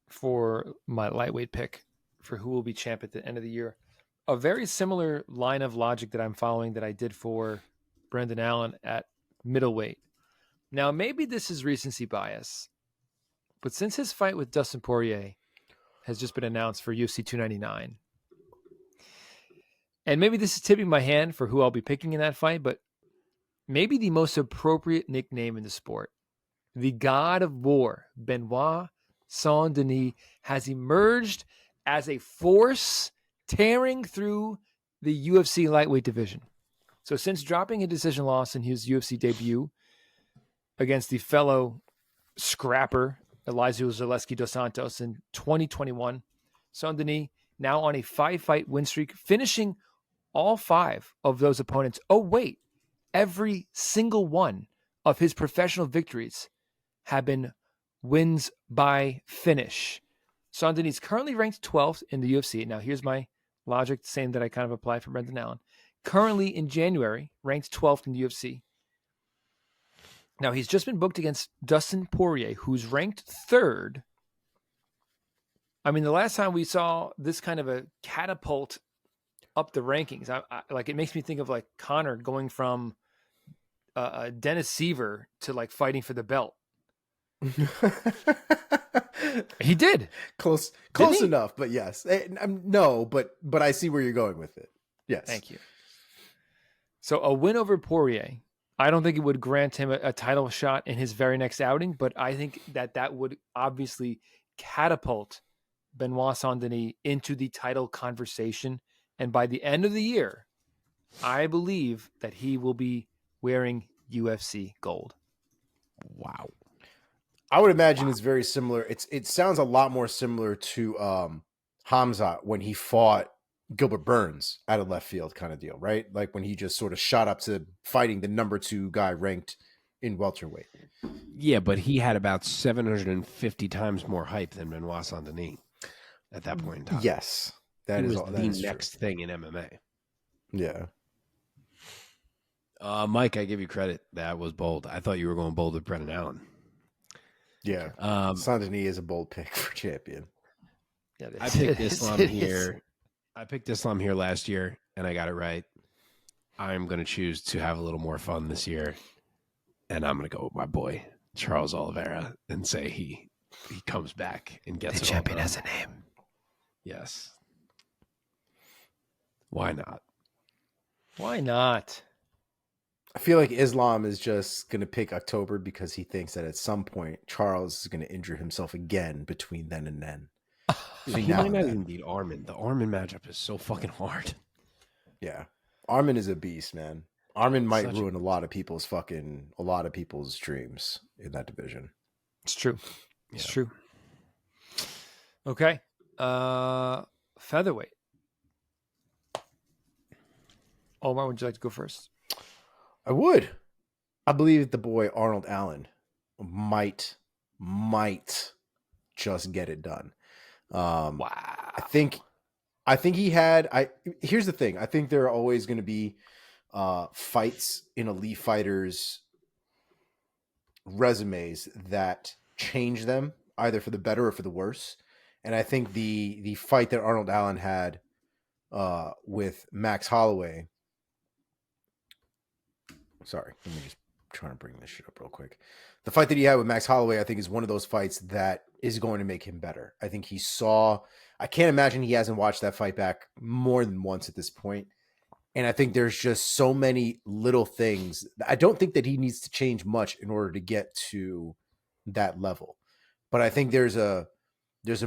for my lightweight pick for who will be champ at the end of the year. A very similar line of logic that I'm following that I did for Brendan Allen at middleweight. Now, maybe this is recency bias, but since his fight with Dustin Poirier has just been announced for UFC 299, and maybe this is tipping my hand for who I'll be picking in that fight, but maybe the most appropriate nickname in the sport, the God of War, Benoit Saint-Denis, has emerged as a force tearing through the UFC lightweight division. So since dropping a decision loss in his UFC debut against the fellow scrapper Elizeu Zaleski dos Santos in 2021, Saint-Denis now on a 5-fight win streak, finishing all 5 of those opponents. Oh, wait. Every single one of his professional victories have been wins by finish. Saint-Denis currently ranked 12th in the UFC. Now, here's my logic, same that I kind of applied for Brendan Allen. Currently in January, ranked 12th in the UFC. Now, he's just been booked against Dustin Poirier, who's ranked 3rd. I mean, the last time we saw this kind of a catapult up the rankings, like it makes me think of like Conor going from Dennis Seaver to like fighting for the belt. He did close enough, but yes, no, but I see where you're going with it. Yes, thank you. So a win over Poirier, I don't think it would grant him a title shot in his very next outing, but I think that would obviously catapult Benoit Saint-Denis into the title conversation. And by the end of the year, I believe that he will be wearing UFC gold. Wow. I would imagine it's very similar. It sounds a lot more similar to Hamza when he fought Gilbert Burns out of left field kind of deal, right? Like when he just sort of shot up to fighting the number 2 guy ranked in welterweight. Yeah, but he had about 750 times more hype than Benoit Saint-Denis at that point in time. Yes. That is the next thing in MMA. Yeah. Mike, I give you credit. That was bold. I thought you were going bold with Brendan Allen. Yeah. Saint-Denis is a bold pick for champion. Yeah, I picked Islam here. I picked Islam here last year, and I got it right. I'm going to choose to have a little more fun this year, and I'm going to go with my boy, Charles Oliveira, and say he comes back and gets the champion has a name. Yes. Why not? Why not? I feel like Islam is just going to pick October because he thinks that at some point Charles is going to injure himself again between then and then. Dude, he might not even beat Armin. The Armin matchup is so fucking hard. Yeah. Armin is a beast, man. Armin might ruin a lot of people's dreams in that division. It's true. It's true. Okay. Featherweight. Omar, would you like to go first? I would. I believe the boy Arnold Allen might might just get it done. Wow. I think he had. Here's the thing. I think there are always going to be fights in elite fighters' resumes that change them either for the better or for the worse. And I think the fight that Arnold Allen had with Max Holloway. Sorry, let me just try to bring this shit up real quick. The fight that he had with Max Holloway, I think, is one of those fights that is going to make him better. I think he saw. I can't imagine he hasn't watched that fight back more than once at this point. And I think there's just so many little things. I don't think that he needs to change much in order to get to that level. But I think there's a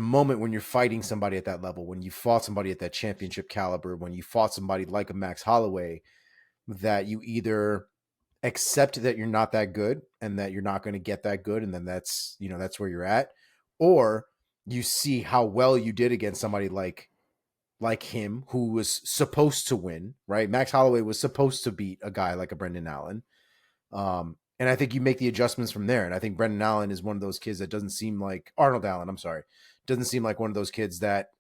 moment when you're fighting somebody at that level, when you fought somebody at that championship caliber, when you fought somebody like a Max Holloway, that you either accept that you're not that good and that you're not going to get that good, and then that's where you're at, or you see how well you did against somebody like him, who was supposed to win, right? Max Holloway was supposed to beat a guy like a Brendan Allen. And I think you make the adjustments from there. And I think Brendan Allen is one of those kids that doesn't seem like Arnold Allen. I'm sorry. Doesn't seem like one of those kids that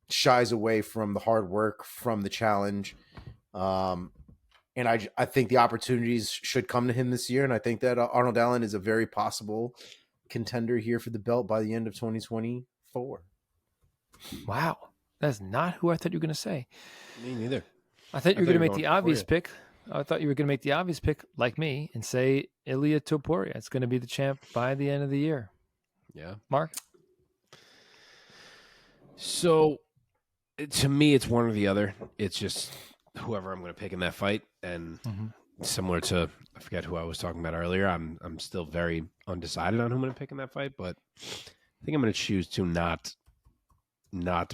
shies away from the hard work, from the challenge. And I think the opportunities should come to him this year. And I think that Arnold Allen is a very possible contender here for the belt by the end of 2024. Wow. That's not who I thought you were going to say. Me neither. I thought you were going to make the obvious pick. I thought you were going to make the obvious pick, like me, and say Ilia Topuria. It's going to be the champ by the end of the year. Yeah. Mark? So, to me, it's one or the other. It's just whoever I'm going to pick in that fight. And similar to, I forget who I was talking about earlier, I'm still very undecided on who I'm going to pick in that fight. But I think I'm going to choose to not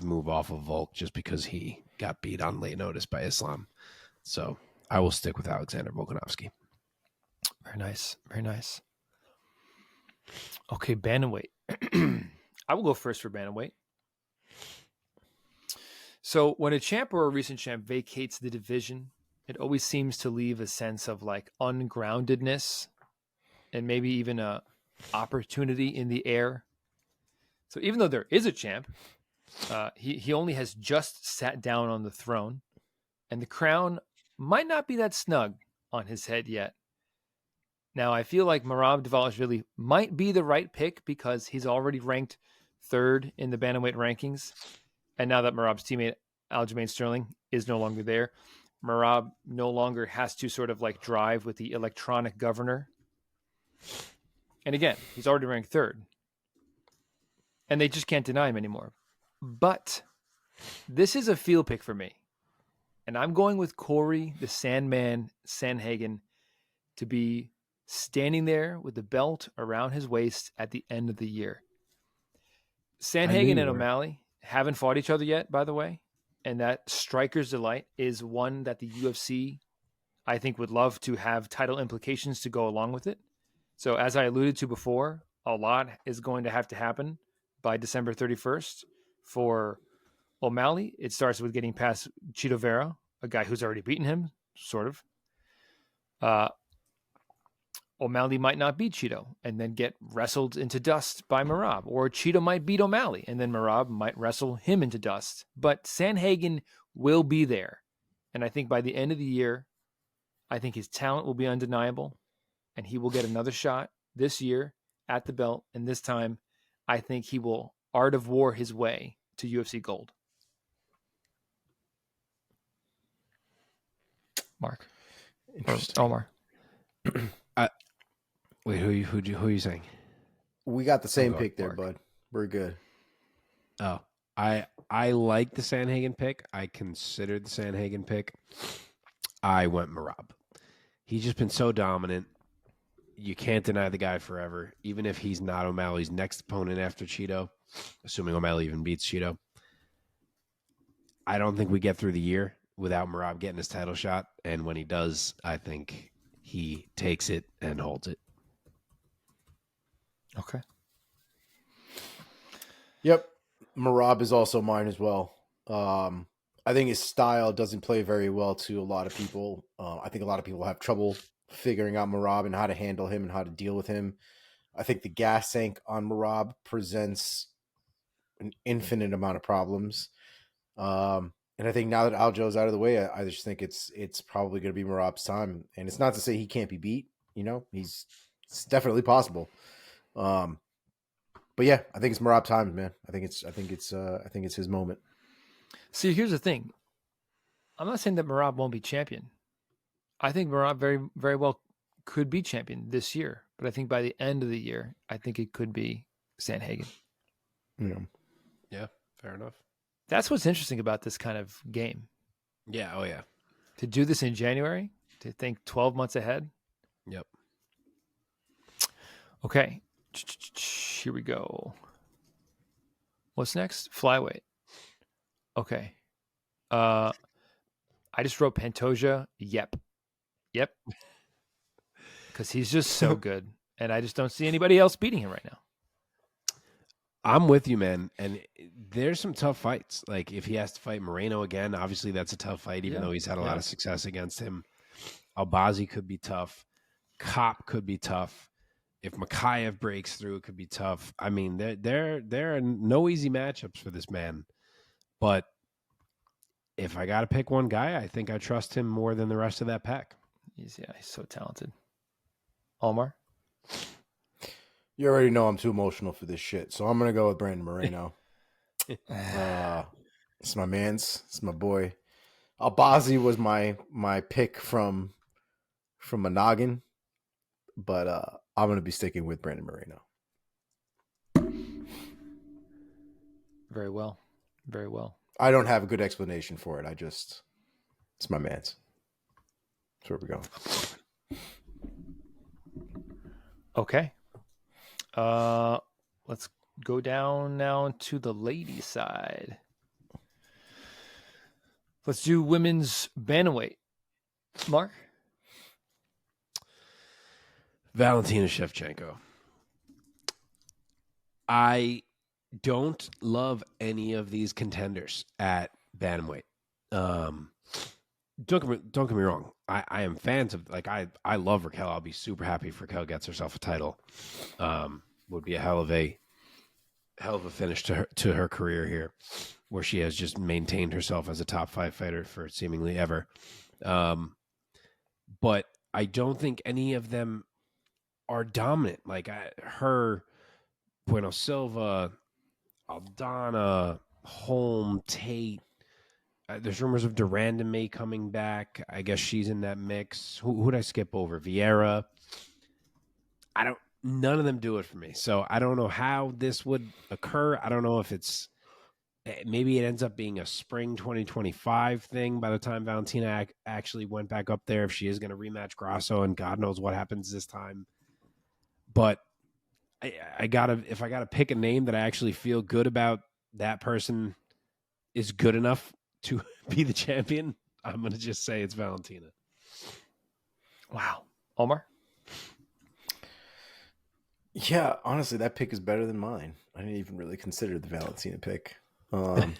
move off of Volk just because he got beat on late notice by Islam. So I will stick with Alexander Volkanovski. Very nice. Very nice. Okay, bantamweight. I will go first for bantamweight. So when a champ or a recent champ vacates the division, it always seems to leave a sense of like ungroundedness and maybe even a opportunity in the air. So even though there is a champ, he only has just sat down on the throne, and the crown might not be that snug on his head yet. Now, I feel like Merab Dvalishvili might be the right pick because he's already ranked third in the bantamweight rankings. And now that Merab's teammate Aljamain Sterling is no longer there, Merab no longer has to sort of like drive with the electronic governor. And again, he's already ranked third. And they just can't deny him anymore. But this is a field pick for me. And I'm going with Corey, the Sandman Sandhagen, to be standing there with the belt around his waist at the end of the year. Sandhagen and O'Malley haven't fought each other yet, by the way. And that Striker's Delight is one that the UFC, I think, would love to have title implications to go along with it. So as I alluded to before, a lot is going to have to happen by December 31st for O'Malley. It starts with getting past Chito Vera, a guy who's already beaten him, sort of. O'Malley might not beat Chito and then get wrestled into dust by Merab, or Chito might beat O'Malley and then Merab might wrestle him into dust. But Sandhagen will be there. And I think by the end of the year, I think his talent will be undeniable and he will get another shot this year at the belt. And this time, I think he will Art of War his way to UFC Gold. Mark. Interesting. Omar. Wait, who are you saying? We got the same pick there, Mark. bud. We're good. Oh, I like the Sandhagen pick. I considered the Sandhagen pick. I went Merab. He's just been so dominant. You can't deny the guy forever, even if he's not O'Malley's next opponent after Chito, assuming O'Malley even beats Chito. I don't think we get through the year without Merab getting his title shot. And when he does, I think he takes it and holds it. Okay. Yep. Merab is also mine as well. I think his style doesn't play very well to a lot of people. I think a lot of people have trouble figuring out Merab and how to handle him and how to deal with him. I think the gas tank on Merab presents an infinite amount of problems. And I think now that Aljo's out of the way, I just think it's probably going to be Merab's time. And it's not to say he can't be beat. It's definitely possible. But yeah, I think it's Merab time, man. I think it's his moment. See, here's the thing. I'm not saying that Merab won't be champion. I think Merab very, very well could be champion this year. But I think by the end of the year, I think it could be Sandhagen. Yeah, fair enough. That's what's interesting about this kind of game. Yeah, oh yeah. To do this in January, to think 12 months ahead. Yep. Okay. Here we go. What's next? Flyweight. Okay. I just wrote Pantoja. Yep. Because he's just so good. And I just don't see anybody else beating him right now. I'm with you, man. And there's some tough fights. Like if he has to fight Moreno again, obviously that's a tough fight, even though he's had a lot of success against him. Albazi could be tough. Kopp could be tough. If Makayev breaks through, it could be tough. I mean, there are no easy matchups for this man. But if I got to pick one guy, I think I trust him more than the rest of that pack. He's so talented. Omar? You already know I'm too emotional for this shit, so I'm going to go with Brandon Moreno. It's my man's. It's my boy. Albazi was my pick from Monaghan, but I'm going to be sticking with Brandon Moreno. Very well. Very well. I don't have a good explanation for it. It's my man's. That's where we go. Okay. Let's go down now to the ladies' side. Let's do women's bantamweight. Mark? Valentina Shevchenko. I don't love any of these contenders at bantamweight. Don't get me wrong. I am fans of I love Raquel. I'll be super happy if Raquel gets herself a title. Would be a hell of a finish to her career here, where she has just maintained herself as a top 5 fighter for seemingly ever. But I don't think any of them are dominant. Like her, Bueno Silva, Aldana, Holm, Tate. There's rumors of Durand May coming back. I guess she's in that mix. Who would I skip over? Vieira. None of them do it for me. So I don't know how this would occur. I don't know if maybe it ends up being a spring 2025 thing by the time Valentina actually went back up there, if she is going to rematch Grasso, and God knows what happens this time. But if I gotta pick a name that I actually feel good about, that person is good enough to be the champion, I'm going to just say it's Valentina. Wow. Omar? Yeah, honestly, that pick is better than mine. I didn't even really consider the Valentina pick. I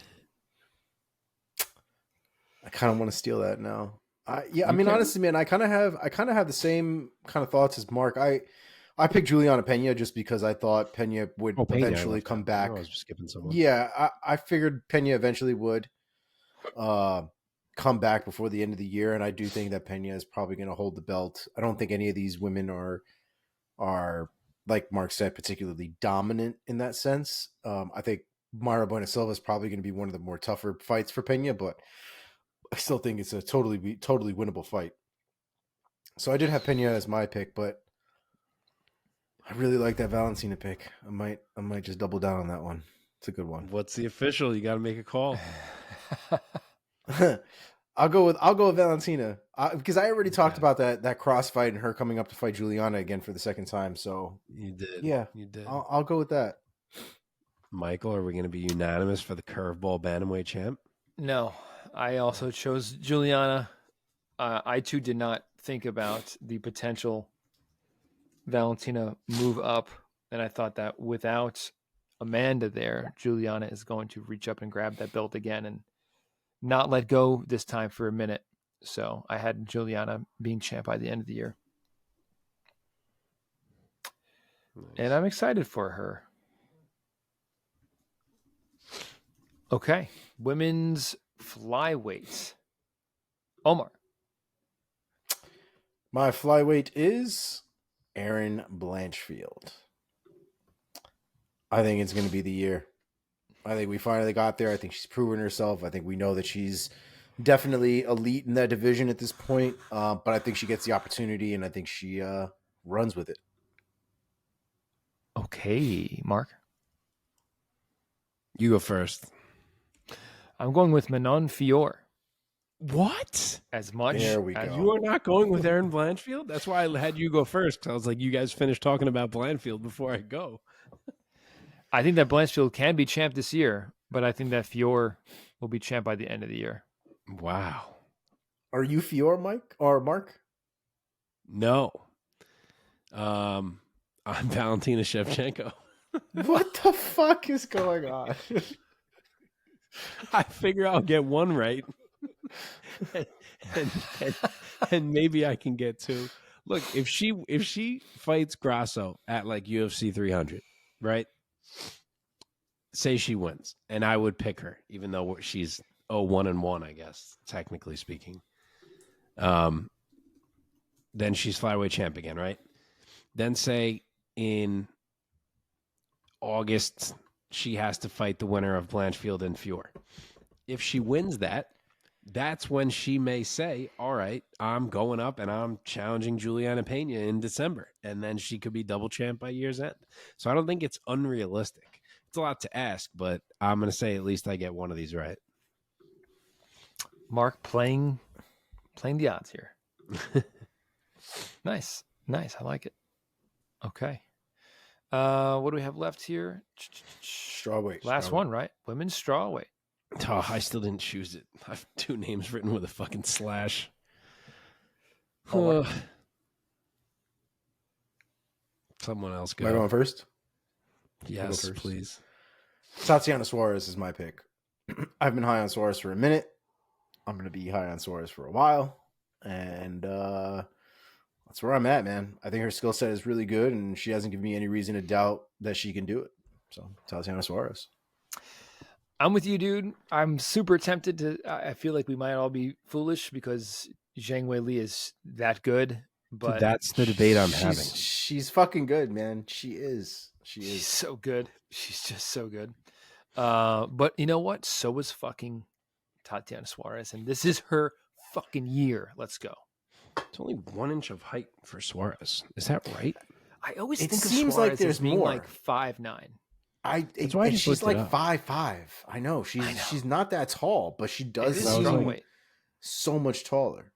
kind of want to steal that now. Honestly, man, I kind of have the same kind of thoughts as Mark. I picked Juliana Pena just because I thought Pena would eventually come back. I was just skipping someone. Yeah, I figured Pena eventually would come back before the end of the year, and I do think that Pena is probably going to hold the belt. I don't think any of these women are like Mark said, particularly dominant in that sense. I think Mayra Bueno Silva is probably going to be one of the more tougher fights for Pena, but I still think it's a totally winnable fight. So I did have Pena as my pick, but I really like that Valentina pick. I might just double down on that one. It's a good one. What's the official? You got to make a call. I'll go with Valentina because I already talked about that cross fight and her coming up to fight Juliana again for the second time. So you did, yeah, you did. I'll go with that. Michael, are we going to be unanimous for the curveball bantamweight champ? No, I also chose Juliana. I too did not think about the potential Valentina move up, and I thought that without Amanda there, Juliana is going to reach up and grab that belt again and not let go this time for a minute. So I had Juliana being champ by the end of the year. And I'm excited for her. Okay. Women's flyweight. Omar. My flyweight is Erin Blanchfield. I think it's going to be the year. I think we finally got there. I think she's proven herself. I think we know that she's definitely elite in that division at this point. But I think she gets the opportunity, and I think she runs with it. Okay, Mark. You go first. I'm going with Manon Fior. What? As much There we as go. You are not going with Erin Blanchfield? That's why I had you go first, because I was like, you guys finished talking about Blanchfield before I go. I think that Blanchfield can be champ this year, but I think that Fior will be champ by the end of the year. Wow. Are you Fior, Mike or Mark? No. I'm Valentina Shevchenko. What the fuck is going on? I figure I'll get one right. and maybe I can get two. Look, if she fights Grasso at like UFC 300, right? Say she wins, and I would pick her, even though she's 1-1, I guess, technically speaking. Then she's flyweight champ again, right? Then say in August she has to fight the winner of Blanchfield and Fior. If she wins that, that's when she may say, all right, I'm going up and I'm challenging Juliana Pena in December. And then she could be double champ by year's end. So I don't think it's unrealistic. It's a lot to ask, but I'm going to say at least I get one of these right. Mark playing the odds here. Nice. I like it. Okay. What do we have left here? Strawweight. Last one, right? Women's strawweight. Oh, I still didn't choose it. I have two names written with a fucking slash. Oh, Someone else go. Am I going first? Yes, first. please. Tatiana Suarez is my pick. I've been high on Suarez for a minute. I'm going to be high on Suarez for a while. And that's where I'm at, man. I think her skill set is really good, and she hasn't given me any reason to doubt that she can do it. So, Tatiana Suarez. I'm with you, dude. I'm super tempted to. I feel like we might all be foolish because Zhang Weili is that good. But Dude, that's the debate I'm having. She's fucking good, man. She is. She's so good. She's just so good. But you know what? So is fucking Tatiana Suarez, and this is her fucking year. Let's go. It's only 1 inch of height for Suarez. Is that right? I always It think of seems Suarez like there's as being more. like 5'9". That's why I just she's looked like it up. 5'5". I know she's not that tall, but she It does is seem strawweight. so much taller.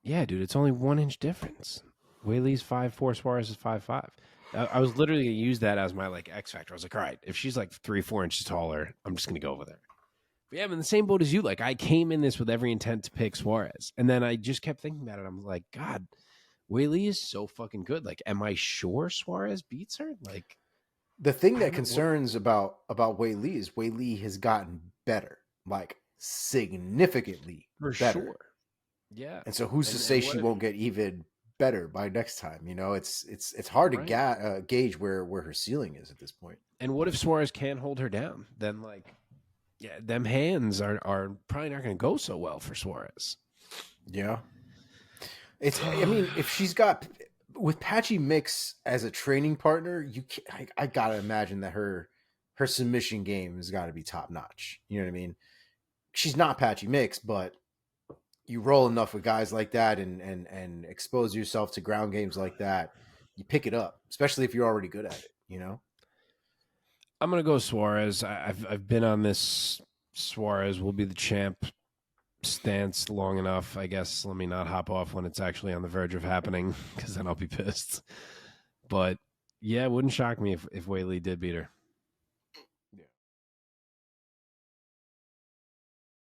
Yeah, dude, it's only 1 inch difference. Whaley's 5'4", Suarez is 5'5". I was literally going to use that as my like X factor. I was like, all right, if she's like 3-4 inches taller, I'm just going to go over there. But yeah, I'm in the same boat as you. Like, I came in this with every intent to pick Suarez, and then I just kept thinking about it. I'm like, God, Whaley is so fucking good. Like, am I sure Suarez beats her? Like, The thing I that don't know concerns about Weili is Weili has gotten better, like significantly for better. sure. Yeah. And so who's to And say what she if- won't get even better by next time? You know, it's hard Right. to gauge where her ceiling is at this point. And what if Suarez can't hold her down? Then, like, yeah, them hands are probably not going to go so well for Suarez. Yeah. I mean, if she's got with Patchy Mix as a training partner, I gotta imagine that her submission game has got to be top notch. You know what I mean? She's not Patchy Mix, but you roll enough with guys like that and expose yourself to ground games like that, you pick it up, especially if you're already good at it. You know. I'm going to go Suarez. I've been on this Suarez will be the champ stance long enough, I guess. Let me not hop off when it's actually on the verge of happening, because then I'll be pissed. But yeah, it wouldn't shock me if Weili did beat her.